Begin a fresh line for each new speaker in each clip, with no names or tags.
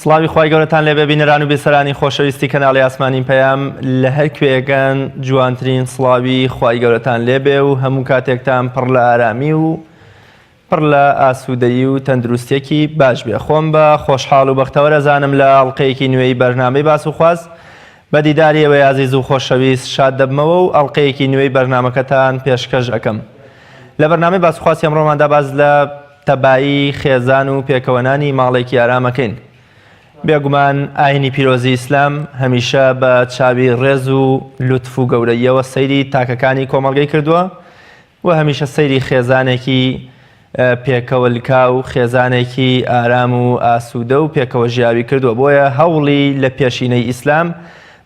سڵاوی خوای گەورەتان لێبێ بینەران و بێسەرانی خۆشەویستی کەناڵی ئاسمانین پەیام لە هەر کوێیەکان جوانترین سڵاوی خوای گەورەتان لێبێ و هەموو کاتێکتان پڕ لە ئارامی و پڕ لە ئاسوودەیی و تەندروستێکی باش بێ. خۆم بە خۆشحاڵ و بەختەوە دەزانم لە ئەڵقەیەکی نوێی بەرنامەی باس و خواست بە دیداری ئێوەی عەزیز و خۆشەویست شاد دەبمەوە و ئەڵقەیەکی نوێی بەرنامەکەتان پێشکەش ئەەکەم. لە بەرنامەی باس و خواستی ئەمڕۆماندا باس لە تەبایی خێزان و پێکەوەنانی ماڵێکی ئارامەکەین. بێگومان ئاینی پیرۆزی ئیسلام هەمیشە بە چاوی ڕێز و لوتف و گەورەیەوە سەیری تاکەکانی کۆمەڵگەی کردووە و هەمیشە سەیری خێزانێکی پێکەوەلکا و خێزانێکی ئارام و ئاسوودە و پێکەوە ژیاوی کردووە. بۆیە هەوڵی لە پێشینەی ئیسلام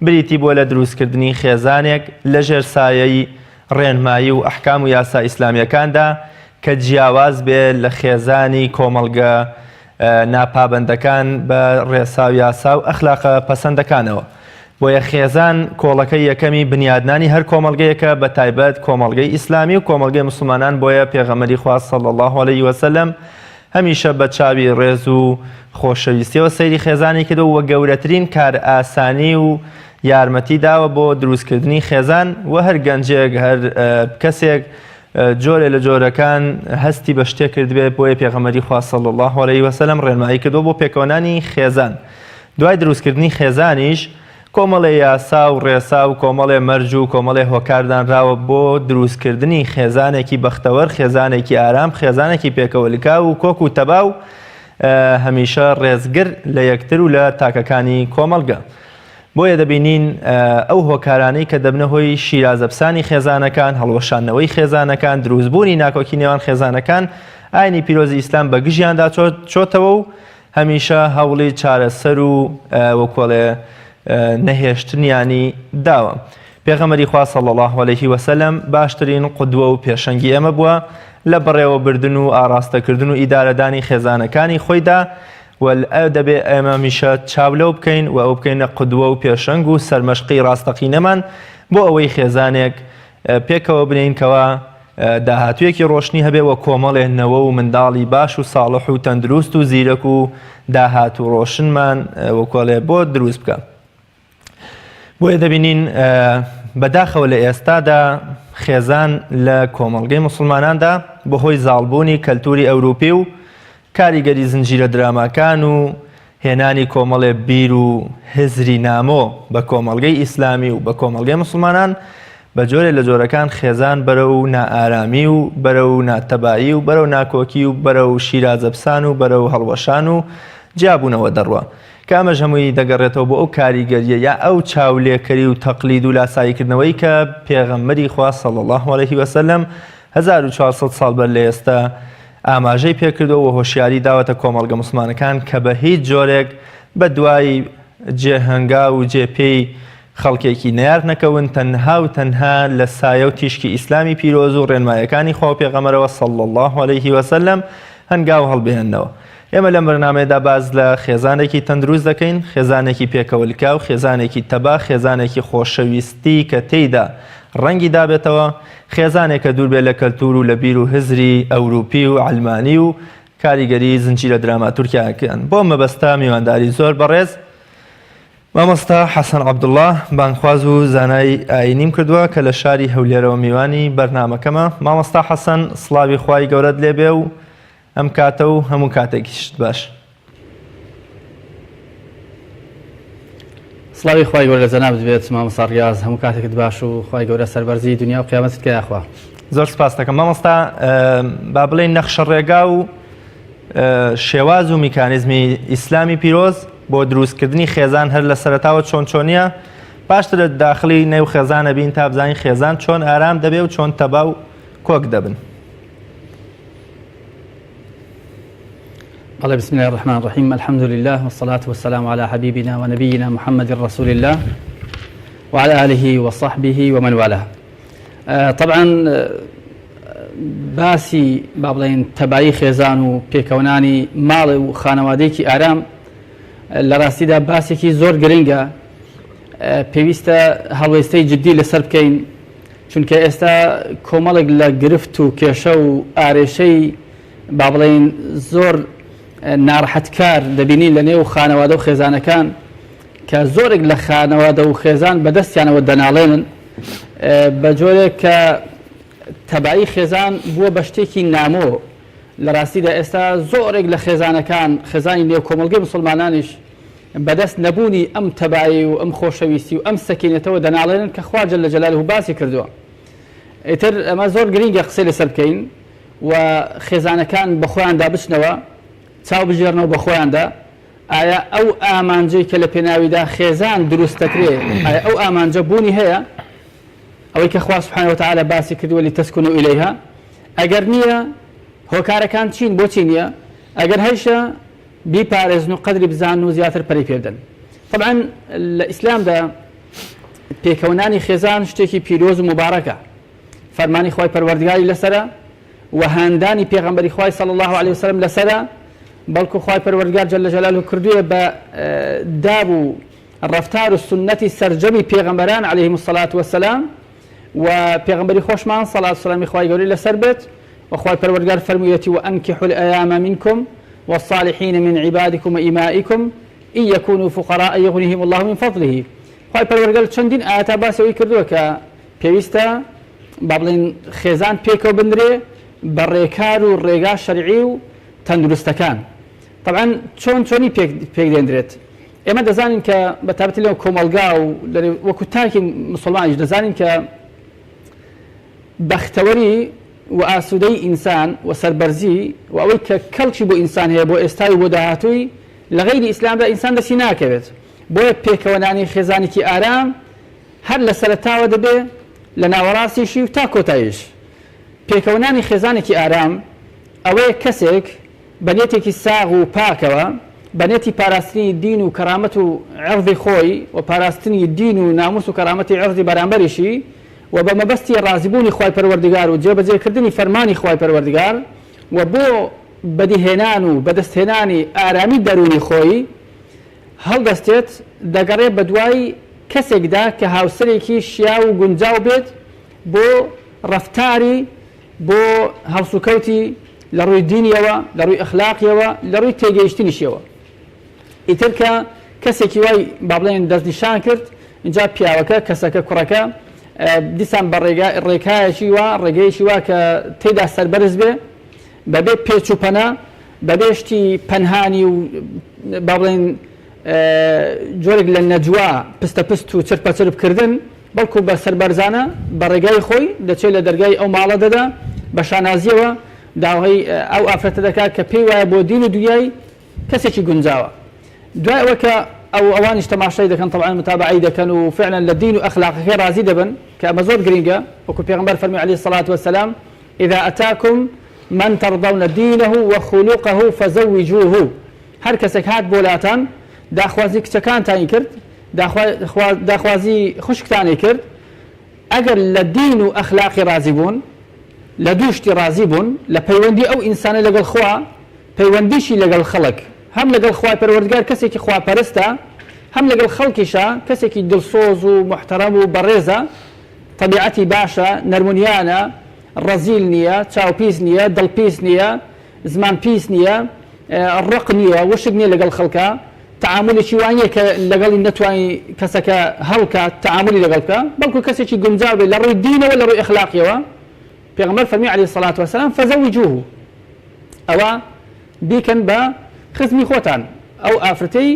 بریتی بۆ لە دروستکردنی خێزانێک لەژێر سایەی ڕێنمایی و ئەحکام و یاسا ئیسلامیەکاندا کە جیاواز بێ لە خێزانی کۆمەڵگە ناپابندەکان بە ڕێسا و یاسا و ئەخلاقە پەسەندەکانەوە. بۆیە خێزان کۆڵەکەی یەکەمی بنیادنانی هەر کۆمەڵگەیەکە بە تایبەت کۆمەڵگەی ئیسلامی و کۆمەڵگەی موسڵمانان. بۆیە پێغەمبەری خوا صلی الله علیه وسلم هەمیشە بە چاوی ڕێز و خۆشەویستیەوە سەیری خێزانی کردو و گەورەترین کار ئاسانی و یارمەتی داوە بۆ دروستکردنی خێزان و هەر گەنجێک هەر کەسێک جۆرێ لە جۆرەکان هەستی بە شتێک کردبێ. بۆیە پێغەمبەری خوا صلی الله علیه وسلم ڕێنمایی کردو بۆ پێکەوەنانی خێزان. دوای دروستکردنی خێزانیش کۆمەڵێ یاسا و ڕێسا و کۆمەڵێ مەرج و کۆمەڵێ هۆکاردانراوە بۆ دروستکردنی خێزانێکی بەختەوەر، خێزانێکی ئارام، خێزانێکی پێکەوەلکا و کۆک و تەباو هەمیشە ڕێزگر لە یەکتر و لە تاکەکانی کۆمەڵگە. بۆیە دەبینین ئەو هۆکارانەی کە دەبنە هۆی شیرازەپسانی خێزانەکان، هەڵوەشاندنەوەی خێزانەکان، دروستبوونی ناکۆکی نێوان خێزانەکان ئاینی پیرۆزی ئیسلام بە گژیاندا چۆتەوە و هەمیشە هەوڵی چارەسەر و وەکوڵێ نەهێشتنیانی داوە. پێغەمبەری خوا صلی الله علیه وسلم باشترین قودوە و پێشەنگی ئێمە بووە لە بەڕێوەبردن و ئاراستەکردن و ئیدارەدانی خێزانەکانی خۆیدا و دەبێ ئێمە میشە چاولەو بکەین و ئەو بکەینە قودوە و پێشەنگ و سەرمەشقی ڕاستەقینەمان بۆ ئەوەی خێزانێک پێکەوە بنێنکەوە داهاتوویەکی ڕۆشنی هەبێ وە کۆمەڵێنەوە و منداڵی باش و ساڵح و تەندروست و زیرەک و داهات و ڕۆشنمان وەکوڵێ بۆ دروست بکە. بۆیە دەبینین بەداخەوە لە ئێستادا خێزان لە کۆمەڵگەی موسڵماناندا بەهۆی زاڵبوونی کەلتوری ئەوروپی و کاریگەری زنجیرە دراماکان و هێنانی کۆمەڵێ بیر و هزری نامۆ بە کۆمەڵگەی ئیسلامی و بە کۆمەڵگەی موسڵمانان بە جۆرێ لە جۆرەکان خێزان بەرە و نائارامی و بەرە و ناتەبایی و بەرە و ناکۆکی و بەرە و شیرازەپسان و بەرە و هەڵوەشان و جیابوونەوە دەڕوە کە ئەمەش هەمووی دەگەڕێتەوە بۆ ئەو کاریگەریە یا ئەو چاولێکەری و تەقلید و لاساییکردنەوەی کە پێغەمبەری خوا صلی الله علیه وسلم 1400 ساڵ بەر لە ئێستا ئاماژەی پێکردەوە و هۆشیاری داوەتە کۆمەڵگە موسڵمانەکان کە بە هیچ جۆرێک بە دوای جێهەنگا و جێپێی خەڵکێکی نەیار نەکەون تەنها و تەنها لە سایە و تیشکی ئیسلامی پیرۆز و ڕێنمایەکانی خوا پێغەمبەرەوە صلی الله علیه وسلم هەنگاو هەڵبهێننەوە. ئێمە لەم بەرنامەیەدا باز لە خێزانێکی تەندروست دەکەین، خێزانێکی پێکەوەلکا و خێزانێکی تەبا، خێزانێکی خۆشەویستی کە تێیدا ڕەنگی دابێتەوە، خێزانێکە دوور بێ لە کەلتور و لە بیر و هزری ئەوروپی و عەلمانی و کاریگەری زنجیرە دراماتورکیەکان. بۆ مەبەستا میوانداری زۆر بەڕێز مامۆستا حەسەن عەبدوڵڵا بانگخواز و زانای ئاینیم کردووە کە لە شاری هەولێرەوە میوانی بەرنامەکەمە. مامۆستا حەسەن سڵاوی خوای گەورەت لێبێ و ئەم کاتە و هەموو کاتێکیشت باش.
سڵاوی خوای گەورە جەنابت بێت مامۆستا ڕیاز، هەموو کاتێکت باش و خوای گەورە سەربەرزی دنیا و قیامەتت کەیاخوا.
زۆر سپاس دەکەم مامۆستا. با بڵێین نەخشە ڕێگا و شێواز و میکانیزمی ئیسلامی پیرۆز بۆ دروستکردنی خێزان هەر لە سەرەتاوە چۆن چۆنیە، باشترە داخلی نێو خێزانە بین تا بزانین خێزان چۆن ئارام دەبێ و چۆن تەبا و کۆک دەبن.
الله بسم الله الرحمن الرحيم الحمد لله والصلاة والسلام على حبيبنا ونبينا محمد رسول الله وعلى آله وصحبه ومن والاه. طبعا باسی با بڵێن تەبایی خێزان و پێکەوەنانی ماڵ و خانەوادەیەکی ئارام لە ڕاستیدا باسێکی زۆر گرنگە، پێویستە هەڵوێستەی جددی لەسەر بکەین، چونکە ئێستا کۆمەڵێک لە گرفت و کێشە و ئارێشەی با بڵێن زۆر ناڕەحەتکار دەبینین لە نێو خانەوادە و خێزانەکان کە زۆرێک لە خانەوادە و خێزان بەدەستیانەوە دەناڵێنن بە جۆرێک کە تەبایی خێزان بووە بە شتێکی نامۆ. لە ڕاستیدا ئێستا زۆرێک لە خێزانەکان خێزانی نێو کۆمەڵگەی مسلمانانیش بەدەست نەبوونی ئەم تەبایی و ئەم خۆشەویستی و ئەم سەکینەتەوە دەناڵێنن کە خوا جەل جەلالوهو باسی کردووە. ئیتر ئەمە زۆر گرینگە قسەی لەسەر بکەین و خێزانەکان بە خۆیاندا بچنەوە چاو بژێرنەوە بە خۆیاندا. ئایا ئەو ئامانجەی کە لە پێناویدا خێزان دروستەکرێ ئایا ئەو ئامانجە بوونی هەیە ئەوەی کە خوا سبحانه وتعالى باسی کردووە لتەسکونوا ئیلەیها؟ ئەگەر نییە هۆکارەکان چین بۆچی نییە؟ ئەگەر هەیشە بیپارێزن و قەدری بزان و زیاتر پەری پێ بدەن. طبعا لە ئیسلامدا پێکەونانی خێزان شتێکی پیرۆز و مبارەکە. فەرمانی خوای پەروەردگاری لەسەرە و هاندانی پێغەمبەری خوای صلی الله عليه وسلم لەسەرە، بەڵکو خوای پەروەردگار جەل جەلالوهو کردووە بە داب و ڕەفتار و سنەتی سەرجەمی پێغەمبەران عەلەیهیم الصەلاة وەسەلام و پێغەمبەری خۆشمان سەڵات سەلامی خوای گەورەی لەسەر بێت و خوای پەروەردگار فەرموویەتی وأنكحوا الأيام منكم والصالحين من عبادكم وإمائكم إن يكونوا فقراء يغنيهم الله من فضله. خوای پەروەردگار چەندین ئاەتا باسەوەی کردووە کە پێویستە با بڵێن خێزان پێکەوە بنرێ بە ڕێکار و ڕێگا شەرعی و تەندروستەکان. طبعا چۆنی پێک دێنرێت؟ ئێمە دەزانین کە بە تایبەتی لەو کۆمەلگا و وەکو تاکی مسلمانیش دەزانین کە بەختەوەری و ئاسوودەی ئینسان و سەربەرزی و ئەوەی کە کەڵکی بۆ ئینسان هەیە بۆ ئێستای و بۆ داهاتووی لە غەیری ئیسلامدا ئینسان دەستی ناکەوێت. بۆیە پێکەوەنانی خێزانێکی ئارام هەر لە سەرەتاوە دەبێ لە ناوەڕاستیشی و تا کۆتاییش. پێکەوەنانی خێزانێکی ئارام ئەوەیە کەسێک بەنێتێکی ساغ و پاکەوە بەنێتی پاراستنی دین و کەرامەت و عێرضی خۆی و پاراستنی دین و ناموس و کەرامەتی عێرضی بەرامبەریشی و بە مەبەستی ڕازیبوونی خوای پەروەردگار و جێبەجێکردنی فەرمانی خوای پەروەردگار و بۆ بەدیهێنان و بەدەستهێنانی ئارامی دەرونی خۆی هەڵدەستێت دەگەڕێ بە دوای کەسێکدا کە هاوسەرێکی شیا و گونجاو بێت بۆ ڕەفتاری بۆ هەڵسوکەوتی لە ڕووی دینیەوە لە ڕووی ئەخلاقیەوە لە ڕووی تێگەیشتنیشیەوە. ئیتر کە کەسێکی وای با بڵێن دەستنیشان کرد اینجا پیاوەکە کەسەکە کوڕەکە دیسان بە ڕێکایەکی وا ڕێگەیەکی وا کە تێدا سەربەرز بێ بەبێ پێچ و پەنە بەبێ شتی پەنهانی و با بڵێن جۆرێک لە نەجوا پستە پست و چرپەچر بکردن، بەڵکو بە سەربەرزانە بە ڕێگای خۆی دەچێت لە دەرگای ئەو ماڵە دەدا بە شانازیەوە داوای ئەو ئافرەتە دەکات کە پێی وایە بۆ دین و دوای کەسێکی گونجاوە. دوای ئەوە کە ئەوانیش تەماشای دەکەن طبعا متابعی دەکەن و فعلا لە دین و ئەخلاقەکەی ڕازی دەبن کە ئەمە زۆر گرینگە. وەکو پێغەمبەر فەرمی عەلەیهی الصەلاة وەسەلام إذا أتاكم من ترضون دينه وخلقه فزوجوه. هەر کەسێک هات بۆلاتان داخوازی کچەکانتانی کرد داخوازی خوشکتانی کرد ئەگەر لە دین و ئەخلاقی ڕازی بوون لە دوو شتی ڕازی بوون لە پەیوەندی ئەو ئینسانە لەگەڵ خوا پەیوەندیشی لەگەڵ خەڵک هەم لەگەڵ خوای پەروەردگار کەسێکی خواپەرستە هەم لەگەڵ خەڵکیشە کەسێکی دڵسۆز و محتەرەم و بەڕێزە تەبیعەتی باشە نەرمونیانە ڕەزیل نییە چاوپیس نییە دڵپیس نییە زمان پیس نییە ڕق نییە وشک نییە لەگەڵ خەڵکە تعاملێکی وانیە کە لەگەڵی نەتوانی کەسەکە هەڵکات تعاملی لەگەڵ بکە بەڵکو کەسێکی گونجاو بێت لە ڕووی دینەوە لە ڕووی ئەخلاقیەوە. پێغەمبەر فەرمی عەلەیهی الصەلاة وەسەلام فەزەوجوه ئەوە بیکەن بە خزمی خۆتان ئەو ئافرەتەی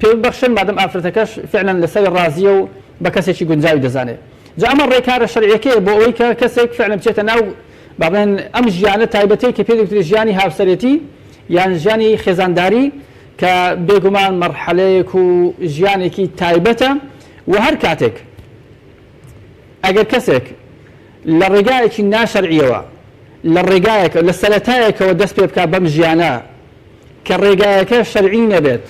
پێ بەخشن مادەم ئافرەتەکەش فعلا لەسەری ڕازیە و بە کەسێکی گونجاوی دەزانێت. جا ئەمە ڕێکارە شەرعیەکەیە بۆ ئەوەی کە کەسێک فعلا بچێتە ناو با بڵێن ئەم ژیانە تایبەتەی کە پێ دەوترێت ژیانی هاوسەرێتی یان ژیانی خێزانداری کە بێگومان مەرحەلەیەک و ژیانێکی تایبەتە و هەر کاتێک ئەگەر کەسێک لە ڕێگایەکی ناشەرعیەوە لە ڕێگایەکە لە سەرەتایەکەوە دەست پێ بکات بەم ژیانە کە ڕێگایەکە شەرعی نەبێت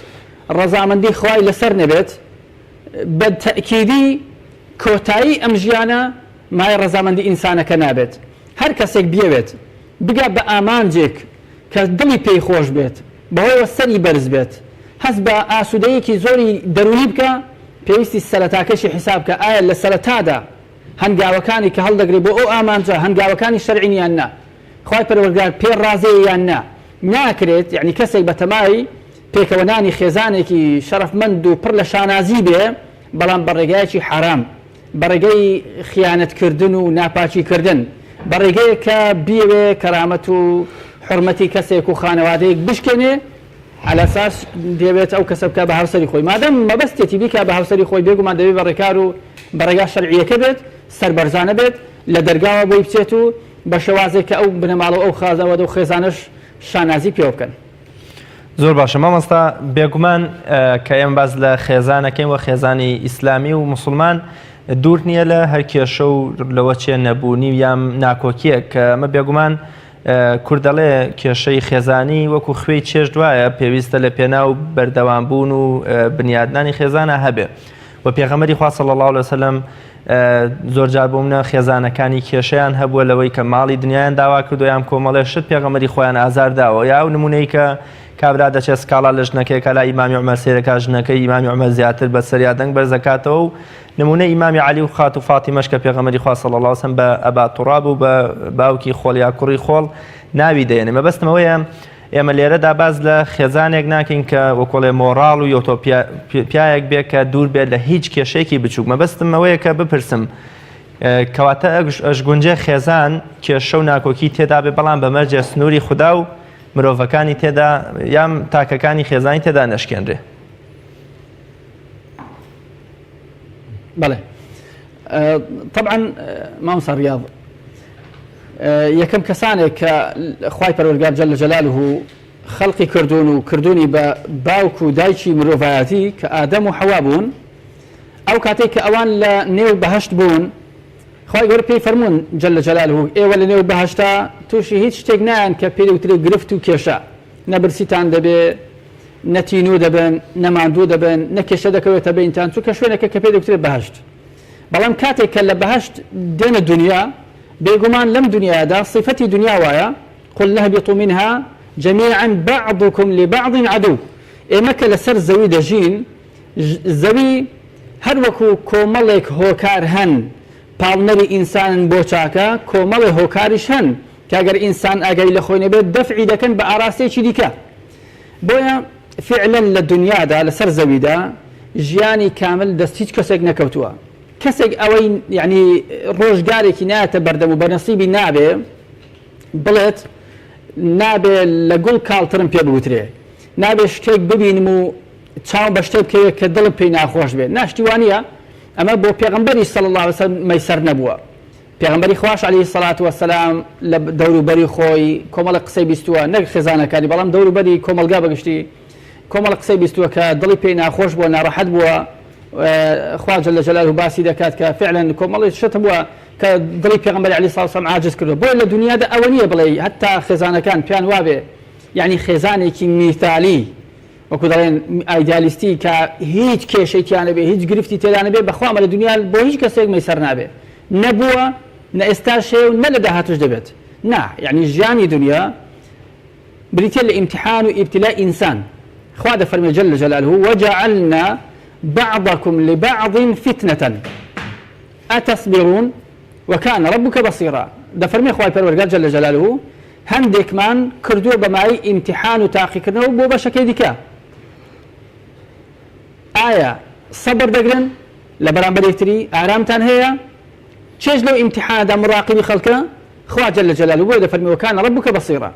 ڕەزامەندی خوای لەسەر نەبێت بە تەئکیدی کۆتایی ئەم ژیانە مای ڕەزامەندی ئینسانەکە نابێت. هەر کەسێک بیەوێت بگا بە ئامانجێک کە دڵی پێی خۆش بێت بەهۆیەوە سەری بەرز بێت هەست بە ئاسوودەیەکی زۆری دەرونی بکە پێویستی سەرەتاکەشی حیساب بکە ئایا لە سەرەتادا هەنگاوەکانی کە هەڵدەگرێت بۆ ئەو ئامانجە هەنگاوەکانی شەرعین یان نا خوای پەروەردگار پێ ڕازەیە یان نا ناکرێت یعنی کەسێک بە تەمای پێکەوەنانی خێزانێکی شەرەفمەند و پڕ لە شانازی بێ بەڵام بەڕێگایەکی حرام بەڕێگەی خیانەتکردن و ناپاچیکردن بەڕێگەیە کە بیەوێ کەرامەت و حرمەتی کەسێک و خانەوادەیەک بشکێنێ على اساس دەبێت ئەو کەسە بکە بە هاوسەری خۆی مادەم مەبەستێتی بیکە بە هاوسەری خۆی بێگومان دەبێت بەڕێکار و بەڕێگا شەرعیەکە بێت سەربەرزانە بێت لە دەرگاوە بۆی بچێت و بە شێوازێک کە ئەو بنەماڵەوە ئەو خازەوەدە و خێزانش شانازی پێوە بکەن.
زۆر باشە مامۆستا بێگومان کە ئێمە باز لە خێزانەکەین وە خێزانی ئیسلامی و مسلمان دوور نییە لە هەر کێشە و لەوە چێ نەبوونی یام ناکۆکیە کە ئەمە بێگومان کوردەڵێ کێشەی خێزانی وەکو خوێی چێژ دوایە پێویستە لە پێناو بەردەوامبوون و بنیادنانی خێزانە هەبێ و پێغەمبەری خوا صلی الله علیه وسلم زۆر جار بوومنە خێزانەکانی کێشەیان هەبووە لەوەی کە ماڵی دنیایان داوا کردو یان کۆمەڵێ شت پێغەمبەری خۆیان ئازار داوە یا و نمونەی کە کابرا دەچێت سکاڵا لە ژنەکەی کە لا ئیمامی عومەر سێرەکە ژنەکەی ئیمامی عومەر زیاتر بە سەریا دەنگ بەرزەکاتەوە و نمونە ئیمامی عەلی و خات و فاتیمەش کە پێغەمبەری خوا صلی الله علیه وسلم بە ئەبا توڕاب و بە باوکی خۆڵ یا کوڕی خۆڵ ناوی دێنێ مەبەستمەوەیە ئێمە لێرەدا باز لە خێزانێک ناکەین کە وەکۆڵێ مۆڕاڵ و یۆتۆپیایەک بێت کە دوور بێت لە هیچ کێشەیەکی بچووک مەبەستم ئەوەیە کە بپرسم کەواتە ئەشگونجێ خێزان کێشە و ناکۆکی تێدا بێ بەڵام بە مەرجە سنووری خوددا و مرۆڤەکانی تێدا یام تاکەکانی خێزانی تێدا نەشکێنرێ.
بەڵێ طبعا مامۆستا ڕیاض یەکەم کەسانێک کە خوای پەروەردگار جەل جەلاله خەڵقی کردوون و کردوونی بە باوک و دایکی مرۆڤایەتی کە ئادەم و حەوا بوون ئەو کاتێک کە ئەوان لە نێو بەهەشت بوون خوای گەورە پێی فەرموون جەل جەلاله ئێوە لە نێو بەهەشتا تووشی هیچ شتێک نایان کە پێی وترێ گرفت و کێشە نەبرسیتان دەبێ نەتینوو دەبن نەماندوو دەبن نەکێشە دەکەوێتە بینتان چونکە شوێنێکە کە پێی وترێ بەهەشت بەڵام کاتێک کە لە بەهەشت دێنە دنیا بێگومان لەم دنیادا صفەتی دنیا وایە قل نهبطوا منها جميعا بعضكم لبعض عدو ئێمە کە لەسەر زەوی دەژین زەوی هەر وەکو کۆمەڵێک هۆکار هەن پاڵنەری ئینسانن بۆ چاکە کۆمەڵی هۆکاریش هەن کە ئەگەر ئینسان ئاگای لە خۆی نەبێت دەفعی دەکەن بە ئاراستەیەکی دیکە بۆیە فعلا لە دنیادا لەسەر زەویدا ژیانی کامل دەست هیچ کەسێک نەکەوتووە کەسێک ئەوەی یعنی ڕۆژگارێکی نایەتە بەردەم و بەنەسیبی نابێ بڵێت نابێ لە گوڵ کاڵترم پێ بوترێ نابێ شتێک ببینم و چاوم بە شتێک بکەوێت کە دڵم پێی ناخۆش بێت ناشتیوانە ئەمە بۆ پێغەمبەری صلی الله علیه وسلم مەیسەر نەبووە پێغەمبەری خوش علیه الصلاة والسلام لە دەوروبەری خۆی کۆمەڵە قسەی بیستووە نەک خێزانەکانی بەڵام دەوروبەری کۆمەلگا بەگشتی کۆمەڵە قسەی بیستووە کە دڵی پێی ناخۆش بووە ناڕەحەت بووە خوا جل جلاله باسی دەکات کە فعلا کۆمەڵی شت بووە کە دڵی پێغەمبەری علیه الصلاة والسلام عاجز کردو بۆ لە دنیادا ئەوە نییە بڵێ هەتا خێزانەکان پیان وابێ یعنی خێزانێکی میثالی وەکو دەڵێن ئایدیالیستی کە هیچ کێشەیان نەبێ هیچ گرفتی تێدا نەبێ بەخوا لە دنیا بۆ هیچ کەسێک مەیسەر نابێ نەبووە نە ئێستاش هەیە و نە لە داهاتوش دەبێت نا یعنی ژیانی دنیا بریتە لە ئیمتحان و ئیبتیلا ئینسان خوا دەفەرمێ جل جلاله وجعلنا بعضكم لبعض فتنة أتصبرون وكان ربك بصيرا دەفەرمێ خوای پەروەردگار جل جلاله هەندێکمان کردووە بەمای ئیمتحان و تاقیکردنەوە بۆ بەشەکەی دیکە ئایا سەبر دەگرن لە بەرامبەر یەکتری ئارامتان هەیە چێژ لەو ئیمتحاندا مراقبی خەڵکە خوا جل جلاله بۆیە دەفەرمێ وكان ربك بصيرا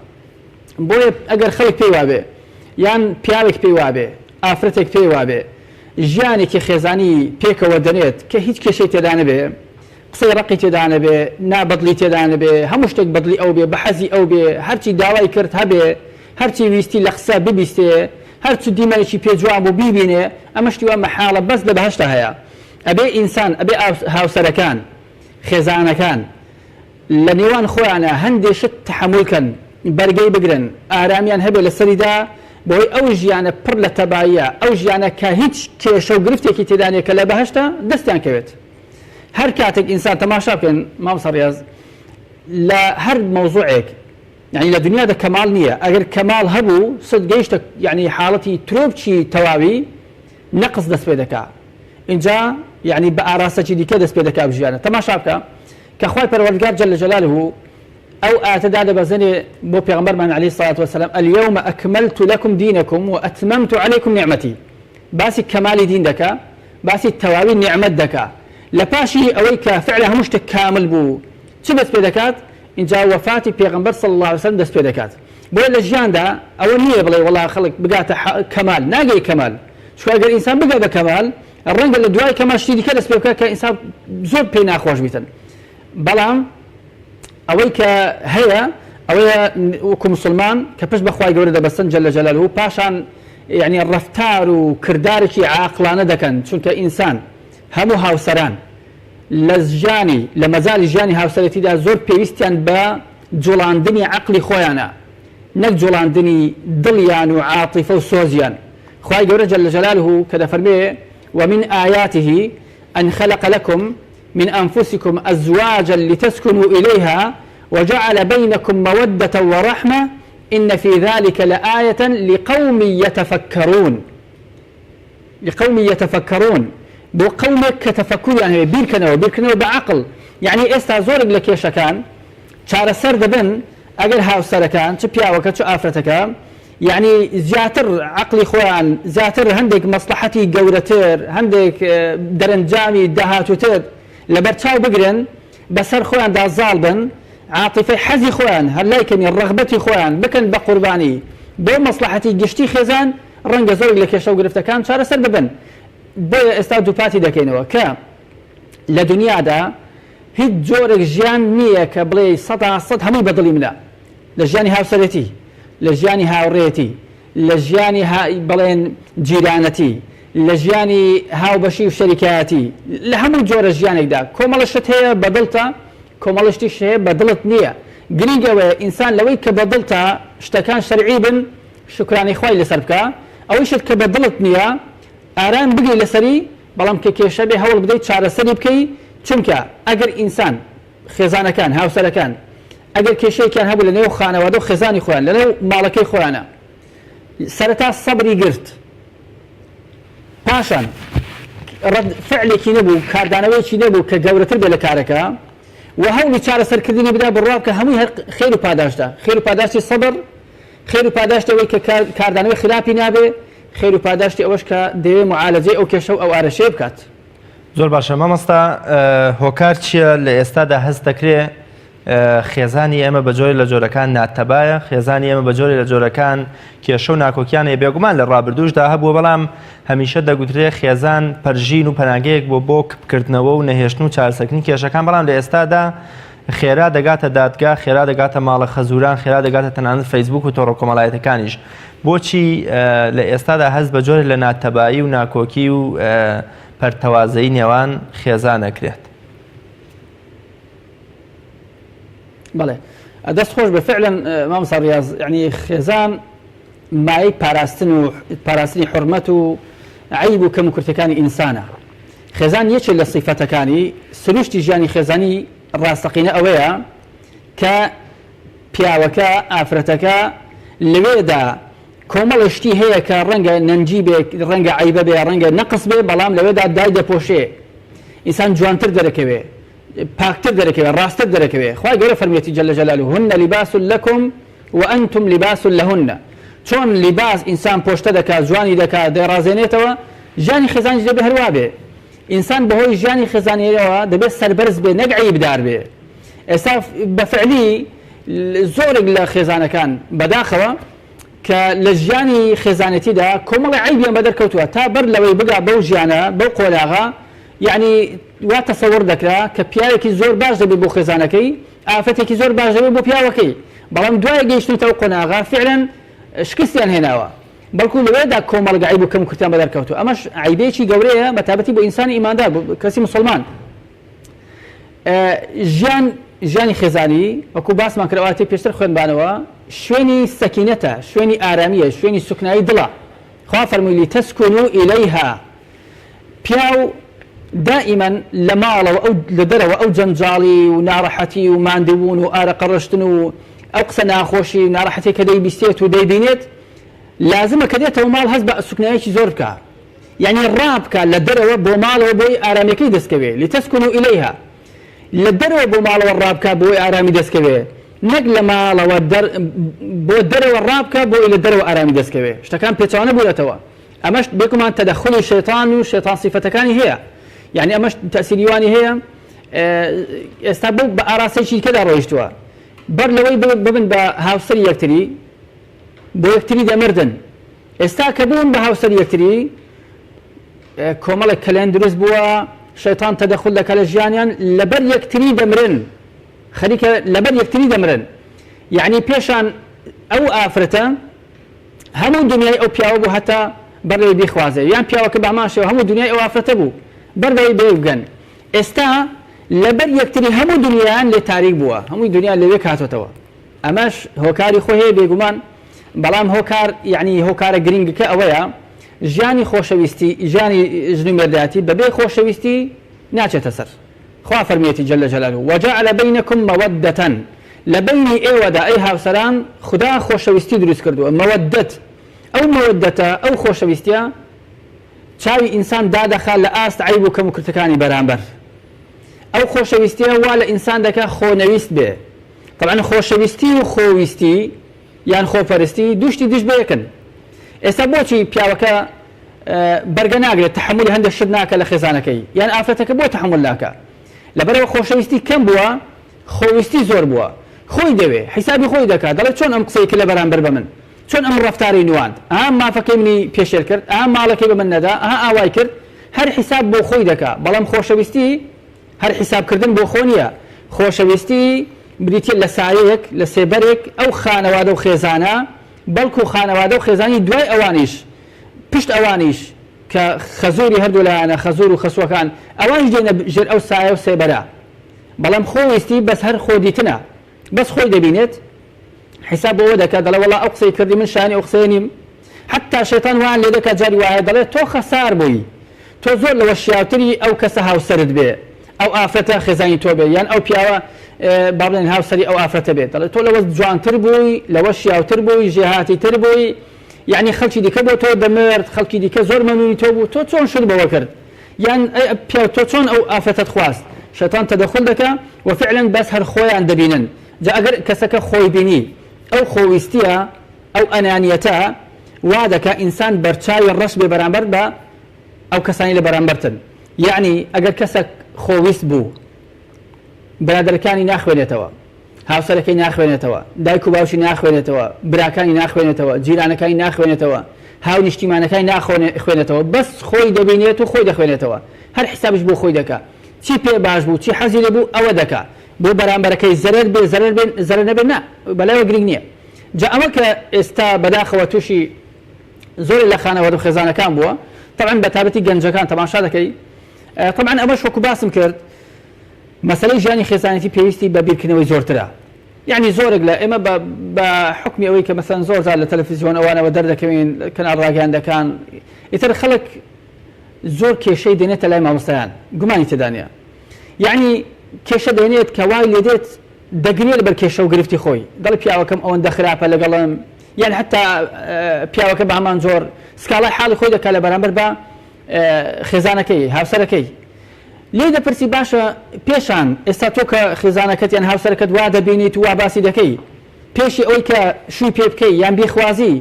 بۆیە ئەگەر خەڵک پێی وابێ یان پیاوێک پێی وابێ ئافرەتێک پێی وابێ ژیانێکی خێزانی پێکەوە دەنێت کە هیچ کێشەی تێدا نەبێ قسەی ڕقی تێدا نەبێ نابەدلی تێدا نەبێ هەموو شتێک بەدلی ئەو بێ بە حەزی ئەو بێ هەرچی داوای کرد هەبێ هەرچی ویستی لە قسە ببیستێ هەرچ دیمەنێکی پێجوان بوو بیبینێ ئەمەشتی وە مەحاڵە بەس لە بەهەشتا هەیە ئەبێ ئینسان ئەبێ هاوسەرەکان خێزانەکان لە نێوان خۆیانە هەندێک شت تەحەموولکەن بەرگەی بگرن ئارامیان هەبێ لە سەریدا بۆی ئەو ژیانە پڕ لە تەباییە ئەو ژیانە کە هیچ کێشە و گرفتێکی تێدانێت کە لە بەهەشتا دەستیان کەوێت هەر کاتێک ئینسان تەماشا بکەن مامۆستا ڕیاض لە هەر مەوزوعێک یعنی لە دنیادا کەماڵ نییە ئەگەر کەماڵ هەبوو سد گەیشتە یعنی حاڵەتی ترۆپچی تەواوی نەقص دەست پێ دەکا اینجا یعنی بە ئاراستەکی دیکە دەست پێ دەکا ژیانە تەماشا بکە کە خوای پەروەردگار جل جلاله ئەو ئاتەدا دەبەزێنێ بۆ پێغەمبەرمان عەلەیهی سەڵات وەسەلام اليوم أكملت لكم دينكم وأتممت عليكم نعمتي باسی کەمالی دین دەکا باسی تەواوی نیعمەت دەکا لە پاشی ئەوەی کە فعلا هەموو شتێک کامل بوو چ دەست پێ دەکات اینجا وەفاتی پێغەمبەر صلی الله علیه وسلم دەست پێ دەکات بۆیە لە ژیاندا ئەوە نییە بڵێ وەڵا خەڵک بگاتە کەمال ناگەی کەمال چونکە ئەگەر ئینسان بگات بە کەمال ڕەنگە لە دوای کەمال شتی دیکە دەست پێ بکات کە ئینسان زۆر پێی ناخۆش بیتن بەڵام ئەوەی کە هەیە ئەوەیە وەکو مسلمان کە پشت بەخوای گەورە دەبەستن جەل جەلالوهو پاشان يعني الرفتار وكرداركي عاقلانه دكن چونکە ئینسان هەموو هاوسەران لە ژیانی لە مەزالی ژیانی هاوسەرەتیدا زۆر پێویستیان بە جوڵاندنی عەقلی خۆیانە نەک جوڵاندنی دڵیان و عاتیفە و سۆزیان خوای گەورە جەل جەلالوهو کە دەفەرمێ ومن آياته أن خلق لكم من أنفسكم أزواجا لتسكنوا إليها وجعل بينكم مودة ورحمة إن في ذلك لآية لقوم يتفكرون بو قومك كتفكر يعني بيركنوا بعقل يعني استا زورق لك يا شكان شار سر دبن اجل هاو سركان تبيا وكتش افرتك يعني زياتر عقلي خوان زياتر عندك مصلحتي جورتير عندك درنجامي دهاتوتر لبرتاو بقرن بسر خوان دا ظالبن عاطفة حزي خوان هلايكن الرغبة خوان بكن بقرباني بو مصلحتي جشتي خزان رنگ زورق لك يشو قرفتكان شار سر دبن بۆ ئێستا دووپاتی دەکەینەوە کە لە دنیادا هیچ جۆرێک ژیان نییە کە بڵێ 100% هەمووی بەدڵی منە لە ژیانی هاوسەرەتی لە ژیانی هاوڕێتی لە ژیانی بڵێن جیرانەتی لە ژیانی هاوبەشی و شەریکایەتی لە هەموو جۆرە ژیانێکدا کۆمەڵەشت هەیە بەدڵتە کۆمەڵشتیش هەیە بەدڵت نییە گرنگەوەیە ئینسان لەوەی کە بەدڵتە شتەکان شەرعی بن شکرانی خوای لەسەر بکە ئەوەی شت کە بەدڵت نییە ئاران بگەی لەسەری بەڵام کە کێشە بێ هەوڵ بدەیت چارەسەری بکەی چونکە ئەگەر ئینسان خێزانەکان هاوسەرەکان ئەگەر کێشەیەکیان هەبوو لە نێو خانەوادە و خێزانی خۆیان لە نێو ماڵەکەی خۆیانە سەرەتا سەبری گرت پاشان فعلێکی نەبوو کاردانەوەیەکی نەبوو کە گەورەتر بێ لە کارەکە و هەوڵی چارەسەرکردنی بدا بڕوا بکە هەمووی خێر و پاداشتە خێر و پاداشتی سەبر خێر و پاداشتەوەی کە کاردانەوەی خراپی نابێ خێر و پاداشتی ئەوەش کە دەوێ معالەجەی ئەو کێشە و ئەو ئارەشەیە بکات
زۆر باشە مامۆستا هۆکار چییە لە ئێستادا هەست دەکرێت خێزانی ئێمە بە جۆری لە جۆرەکان ناتەبایە خێزانی ئێمە بە جۆری لە جۆرەکان کێشە و ناکۆکیانێ بێگومان لە ڕابردووشدا هەبووە بەڵام هەمیشە دەگوترێت خێزان پەرژین و پەناگەیەک بۆ کردنەوە و نەهێشتن و چارەسەرکردنی کێشەکان بەڵام لە ئێستادا خێرا دەگاتە دادگا خێرا دەگاتە ماڵە خەزوران خێرا دەگاتە تەنانەت فەیسبوک و تۆڕە کۆمەڵایەتەکانیش بۆچی لە ئێستادا هەست بە جۆرێک لە ناتەبایی و ناکۆکی و پەرتەوازەی نێوان خێزان ئەکرێت
بەڵێ دەست خۆش بە فعلا مامۆستا ڕیاض یعنی خێزان مایەی پاراستنی حورمەت و عەیب و کەم و کورتەکانی ئینسانە خێزان یەکێک لە سیفەتەکانی سروشتی ژیانی خێزانی ڕاستەقینە ئەوەیە کە پیاوەکە ئافرەتەکە لەوێدا کۆمەڵشتی هەیە کە ڕەنگە نەنجی بێ ڕەنگە عەیبە بێ ڕەنگە نەقس بێ بەڵام لەوێدا دای دەپۆشێ ئینسان جوانتر دەرەکەوێ پاکتر دەرەکەوێ ڕاستتر دەرەکەوێ خوای گەورە فەرموویەتی جەل جەلالوهو هن لباس لەکم وأنتم لباس لهن چۆن لیباس ئینسان پۆشتە دەکات جوانی دەکات دەڕازێنێتەوە ژیانی خێزانیش دەبێ هەروە بێ ئینسان بەهۆی ژیانی خێزانیەوە دەبێت سەربەرز بێ نەک عەیبدار بێ ئێستا بەفعلی زۆرێک لە خێزانەکان بەداخەوە کە لە ژیانی خێزانەتیدا کۆمەڵی عەیبیان بەدەرکەوتووە تا بەر لەوەی بگا بەو ژیانە بەو قۆلاغا یعنی وا تەسەوڕ دەکرا کە پیاوێکی زۆر باش دەبێت بۆ خێزانەکەی ئافەتێکی زۆر باش دەبێت بۆ پیاوەکەی بەڵام دوای گەیشتنەوە قۆناغا فعلا شکستیان هێناوە بەڵکو لەوێدا کۆمەڵگە عەیب و کەم کورتیان بەدەرکەوتووە ئەمەش عەیبێکی گەورەیە بە تایبەتی بۆ ئینسانی ئیماندار بۆ کەسی مسلمان ژیانی خێزانی وەکو باسمان کردەوە پێشتر خوێنبانەوە شوێنی سەکینەتە شوێنی ئارامیە شوێنی سوکنایی دڵە خوا فەرمووی لیتەسکونوا ئیلەیها پیاو دائما لە ماڵەوە ئەو لە دەرەوە ئەو جەنجاڵی و ناڕەحەتی و ماندوون و ئارەقەڕشتن و ئەو قسە ناخۆشی و ناڕەحەتی کە دەیبیستێت و دەیبینێت لازمە کە دێتەوە ماڵ هەست بە سوکنایەکی زۆر بکە یعنی ڕابکە لە دەرەوە بۆ ماڵەوە بۆی ئارامەکەی دەستکەوێ لیتەسکونوا ئیلەیها لە دەرەوە بۆ ماڵەوە ڕابکە بۆی ئارامی دەستکەوێ نەک لە ماڵەوە بۆ دەرەوە ڕابکە بۆ لە دەرەوە ئارامی دەستکەوێ شتەکان پێچوانە بوورێتەوە ئەمەش بێکمان تەدەخلی شەیتان و شەیتان سیفەتەکانی هەیە یعنی ئەمەش تەسیریوانی هەیە ئێستا بۆ بە ئاراسەیەکی کەدا ڕۆیشتووە بەر لەوەی ببن بە هاوسەری یەکتری بۆ یەکتری دەمردن ئێستا کە بوون بە هاوسەری یەکتری کۆمەڵێک کەلێن دروست بووە شەیتان تەدەخل دەکات لە ژیانیان لەبەر یەکتری دەمرن خەریکە لەبەر یەکتری دەمرن یعنی پێشان ئەو ئافرەتە هەموو دنیای ئەو پیاوە بوو هەتا بەڕێوەی بیخوازێ یان پیاوەکە باماشەوە هەموو دنیای ئەو ئافرەتە بوو بەردەوەی بێبگەن ئێستا لەبەر یەکتری هەموو دنیایان لێ تاریک بووە هەمووی دنیا لەوێ کاتۆتەوە ئەمەش هۆکاری خۆ هەیە بێگومان بەڵام هۆکار یعنی هۆکارە گرنگەکە ئەوەیە ژیانی خۆشەویستی ژیانی ژن و مێردایەتی بەبێ خۆشەویستی ناچێتە سەر خوا فەرمیێتی جەلە جەلالوه وجعل بینکم مەودەة لە بینی ئێوەدا ئەی هاوسەران خدا خۆشەویستی دروست کردووە مەودەت ئەو مەودەتە ئەو خۆشەویستیە چاوی ئینسان دادەخات لە ئاست عیب و کەم و کورتەکانی بەرامبەر ئەو خۆشەویستیە وا لە ئینسان دەکات خۆنەویست بێ طبعا خۆشەویستی و خۆویستی یان خۆپەرستی دوشتی دش بە یەکن ئێستا بۆچی پیاوەکە بەرگە ناگرێت تحملی هەندێک شت ناکە لە خێزانەکەی یان ئافرەتەکە بۆ تحمل ناکە لەبەرەوە خۆشەویستی کەم بووە خۆویستی زۆر بووە خۆی دەوێ حیسابی خۆی دەکات دەڵێت چۆن ئەم قسەی کرد لە بەرامبەر بە من چۆن ئەم ڕەفتاری نواند مافەکەی منی پێشێر کرد ماڵەکەی بە من نەدا ئاوای کرد هەر حیساب بۆ خۆی دەکات بەڵام خۆشەویستی هەر حیسابکردن بۆ خۆ نییە خۆشەویستی بریتە لە سایەک لە سێبەرێک ئەو خانەوادە و خێزانە بەڵکو خانەوادە و خێزانی دوای ئەوانیش پشت ئەوانیش کە خەزوری هەردوو لایەنە خەزور و خەسوەکان ئەوانش دێنە ژێر ئەو سایە و سێبەرە بەڵام خۆویستی بەس هەر خۆ دیتنە بەس خۆی دەبینێت حیساب بۆەوە دەکات دەڵێ وەڵا ئەو قسەی کردی من شانی ئەو قسەیە نیم حتا شەیتان وان لێ دەکات جاری وایە دەڵێت تۆ خەسار بووی تۆ زۆر لەوە شیاوتری ئەو کەسە هاوسەرت بێ ئەو ئافرەتە خێزانی تۆ بێ یان ئەو پیاوە با بڵێن هاوسەری ئەو ئافرەتە بێت دەڵێت تۆ لەوە جوانتر بووی لەوە شیاوتر بووی ژێهاتی تر بووی یعنی خەڵکی دیکە بۆ تۆ دەمرد خەڵکی دیکە زۆر مەمنونی تۆ بوو تۆ چۆن شت بەوە کرد یان تۆ چۆن ئەو ئافرەتت خواست شەیتان تەدەخل دەکات وفعلا بەس هەر خۆیان دەبینن جا ئەگەر کەسەکە خۆی بینی ئەو خۆویستیە ئەو ئەنانیەتە وا دەکات ئینسان بەرچاوی ڕەش بێ بەرامبەر بە ئەو کەسانی لە بەرامبەرتن یعنی ئەگەر کەسێک خۆویست بوو برادەرەکانی ناخوێنێتەوە هاوسەرەکەی ناخوێنێتەوە دایک و باوکی ناخوێنێتەوە براکانی ناخوێنێتەوە جیرانەکانی ناخوێنێتەوە هاو نیشتیمانەکانی ناخوێنێتەوە بەس خۆی دەبینێت و خۆی دەخوێنێتەوە هەر حسابش بۆ خۆی دەکات چی پێ باش بوو چی حەزی لێ بوو ئەوە دەکات بۆ بەرامبەرەکەی زەرەر بێ زەرەر نەبێت نا بەلایەوە گرنگ نییە جا ئەوە کە ئێستا بەداخەوە تووشی زۆری لە خانەوادە و خێزانەکان بووە طبعا بە تابەتی گەنجەکان تەماشا دەکەی طبعا ئەمەش وەکو باسم کرد مەسەلەی ژیانی خێزانەتی پێویستی بە بیرکردنەوەی زۆرترە یعنی زۆرێک لە ئێمە بە حکمی ئەوەی کە مەسەن زۆر زار لە تەلەڤیزیۆن ئەوانەوە دەردەکەوین کەناڵ ڕاگەیاندەکان ئیتر خەڵک زۆر کێشەی دێنێتە لای مامۆستایان گومانی تێدا نییە یعنی کێشە دێنێت کە وای لێ دێت دەگرێت لەبەر کێشە و گرفتی خۆی دەڵی پیاوەکەم ئەوەندە خراپە لەگەڵم یان حتا پیاوەکە بە هەمان زۆر سکاڵای حاڵی خۆی دەکات لە بەرامبەر بە خێزانەکەی هاوسەرەکەی لێ دەپرسی باشە پێشان ئێستا تۆ کە خێزانەکەت یان هاوسەرەکەت وا دەبینیت وا باسی دەکەی پێشی ئەوەی کە شووی پێ بکەی یان بیخوازی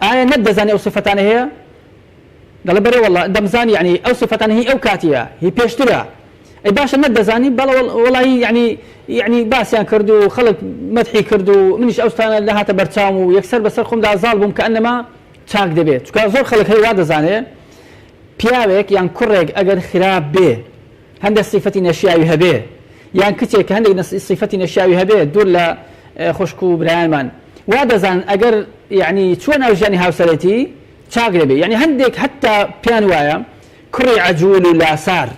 ئایا نەتدەزانێ ئەو سفتانە هەیە دەڵێ بەرێ وەڵڵا دەمزانی یعنی ئەو سفتانە هی ئەو کاتیە هی پێشترە ئەی باشە نەتدەزانی بەڵێ وەڵی یعنی باسییان کرد و خەڵک مەدحی کرد و منیش ئەوستانە لە هاتە بەرچاوم و یەکسەر بەسەر خۆمدا زاڵ بووم کە ئەنەما چاک دەبێت چونکە زۆر خەڵک هەیە وا دەزانێ پیاوێک یان کوڕێک ئەگەر خراپ بێ هەندێک صفەتی نەشیاوی هەبێ یان کچێک هەندێک صفەتی نەشیاوی هەبێ دوور لە خوشک و برایانمان وا دەزان ئەگەر یعنی چۆن ئەو ژیانی هاوسەرەتی چاک دەبێ یعنی هەندێک حتا پیان وایە کوڕی عەجوول و لاسار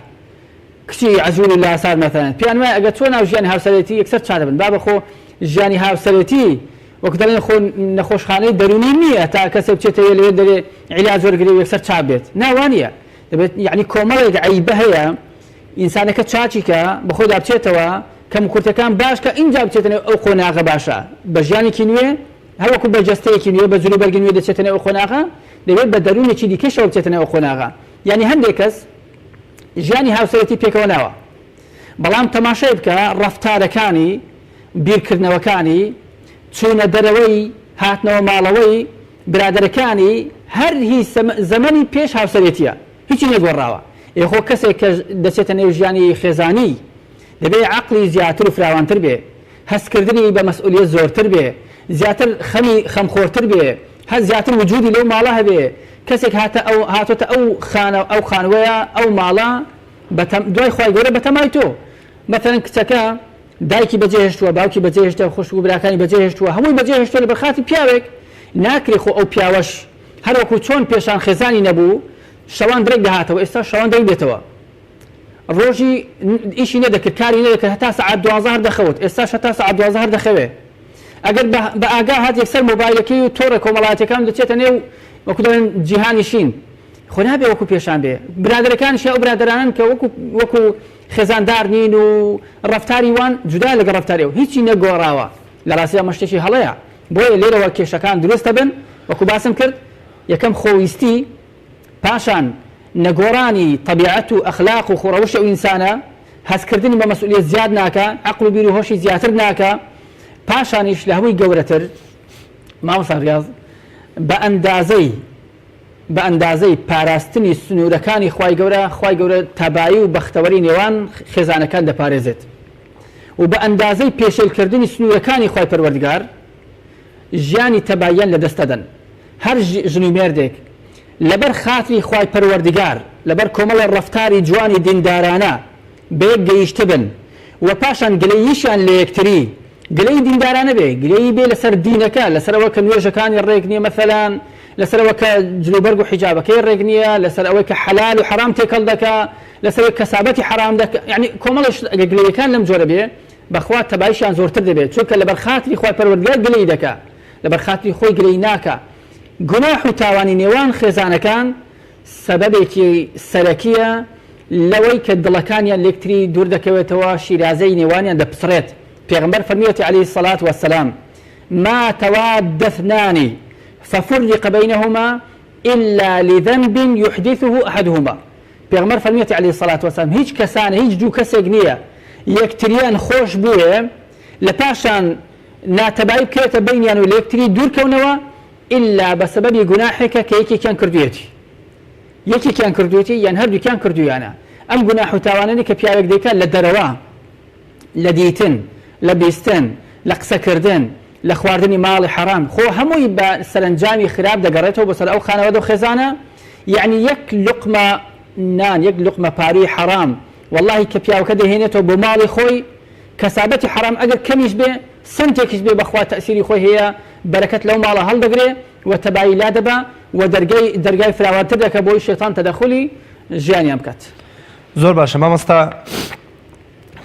کچی عەجوول و لاسار مەثەڵەن پیان وایە ئەگەر چۆن ئەو ژیانی هاوسەرەتی یەکسەر چاک دەبن با بەخۆ ژیانی هاوسەرەتی وەکو دەڵێن خۆ نەخۆشخانەی دەرونی نییە تا کەسێک بچێتەوە لەوێ دەرێ عیلاج وەرگری و یەکسەر چاک بێت ناوانە دەبێت یعنی کۆمەڵێک عیبە هەیە ئینسانەکە چاچیکە بەخۆیدا بچێتەوە کەم کورتەکان باش کە اینجا بچێتنەوە ئەو خۆناغە باشە بە ژیانێکی نوێ هەروەکو بە جەستەیەکی نوێ بە جلو بەرگی نوێ دەچێتنەوە ئەو خۆناغە دەبێت بە دەرونێکی دیکەشەوە بچێتنەوە ئەو خۆناغە یعنی هەندێک کەس ژیانی هاوسەرەتی پێکەوە ناوە بەڵام تەماشای بکە ڕەفتارەکانی بیرکردنەوەکانی چوونە دەرەوەی هاتنەوە ماڵەوەی برادەرەکانی هەر هی زەمەنی پێش هاوسەرێتیە هیچی نەگۆڕاوە. ئێخۆ کەسێک کە دەچێتە نێو ژیانی خێزانی دەبێت عەقڵی زیاتر و فراوانتر بێ، هەستکردنی بە مەسئولیت زۆرتر بێ، زیاتر خەمخۆرتر بێ، هەر زیاتر وجودی لەو ماڵە هەبێ. کەسێک هاتۆتە ئەو خانوەیە ئەو ماڵە دوای خوای گەورە بەتەمای تۆ. مەثەڵەن کچەکە دایکی بەجێهێشتووە، باوکی بەجێهێشتووە، خوشک و براکانی بەجێهێشتووە، هەمووی بەجێهێشتووە لە بەرخاتی پیاوێک ناکرێ خۆ ئەو پیاوەش هەروەکو چۆن پێشان خێزانی نەبوو شەوان درێک دەهاتەوە ئێستا شەوان درێک دێتەوە، ڕۆژی ئیشی نەدەکرد، کاری نەدەکرد، هەتا سەعات 12 دەخەوت، ئێستاش هەتا سەعات 12 دەخەوێ. ئەگەر بە ئاگا هات یەکسەر مۆبایلەکەی و تۆڕە کۆمەڵایەتەکان دەچێتە نێو وەکو دەڵێن جیهانی شین، خۆ نابێ وەکو پێشان بێ. برادەرەکانیش ئەو برادەرانن کە وەکو خێزاندار نین و ڕەفتاری وان جودا لەگە ڕەفتاریەوە هیچی نەگۆڕاوە. لە ڕاستی ئەمە شتێکی هەڵەیە، بۆیە لێرەوە کێشەکان دروستە بن وەکو باسم کرد. یەکەم خۆویستی، پاشان نەگۆڕانی طبیعەت و ئەخلاق و خوڕەوشە و ئینسانە، هەستکردنی بە مەسئولیت زیاد ناکە، عەقڵ و بیر و هۆشی زیاتر ناکە، پاشانیش لە هەمووی گەورەتر مامۆستا ڕیاض بە ئەندازەی پاراستنی سنوورەکانی خوای گەورە تەبایی و بەختەوەری نێوان خێزانەکان دەپارێزێت و بە ئەندازەی پێشێلکردنی سنوورەکانی خوای پەروەردگار ژیانی تەباییان لەدەست دەدەن. هەر ژن و مێردێک لەبەر خاتری خوای پەروەردگار لەبەر کۆمەڵە ڕەفتاری جوانی دیندارانە بەیەک گەیشتە بن و پاشان گلەییشان لە یەکتری گلەی دیندارانە بێ، گلەیی بێ لەسەر دینەکە، لەسەرەوە کە نوێژەکانی ڕێک نییە، مەثەلەن لەسەرەوە کە جلوبەرگ و حیجابەکەی ڕێک نییە، لەسەر ئەوەی کە حەلال و حرام تێکەڵ دەکا، لەسەر کەسابەتی حرام دەکا، یعنی کۆمەڵش گلەیەکان لەم جۆرە بێ بەخوا تەباییشیان زۆرتر دەبێت، چونکە لەبەر خاتری خوای پەروەردگار گلەی دەکا، لەبەر خاتری خۆی گلەی ناکە. گوناح و تاوانی نێوان خێزانەکان سەبەبێکی سەرەکیە لەوەی کە دڵەکانیان لەکتری دوور دەکەوێتەوە، شیرازەی نێوانیان دەپسڕێت. پێغمبەر فەرمیوەتی عەلەیهی الصەلاة وەسەلام ما تواد اثنان ففرق بينهما إلا لذنب يحدثه أحدهما. پێغمبەر فەرمیوەتی عەلەیهی الصەلاة وەسەلام هیچ کەسانە هیچ دوو کەسێک نییە یەکتریان خۆش بووێ لە پاشان ناتەبایی بکرێتە بینیان و لە یەکتری دوورکەونەوە إلا بەسەبەبی گوناحێکە کە یەکێکیان کردوێتی یان هەردووکیان کردویانە. ئەم گوناح و تاوانانی کە پیاوێک دەیکات لە دەرەوە، لە دیتن، لە بیستن، لە قسەکردن، لە خواردنی ماڵی حرام، خۆ هەمووی بە سەرنجامی خراپ دەگەڕێتەوە بەسەر ئەو خانەوەدە و خێزانە. یعنی یەک لوقمە نان، یەک لوقمە پاری حرام واللهی کە پیاوەکە دەهێنێتەوە بۆ ماڵی خۆی، کەسابەتی حرام ئەگەر کەمیش بێ سنتێکیش بێ بەخوا تەئسیری خۆی هەیە، بەرەکەت لەو ماڵە هەڵدەگرێ و تەبایی لا دەبا و دەرگای فراوانتر دەکە بۆی شێتان تەدەخولی ژیانیان بکات.
زۆر باشە مامۆستا،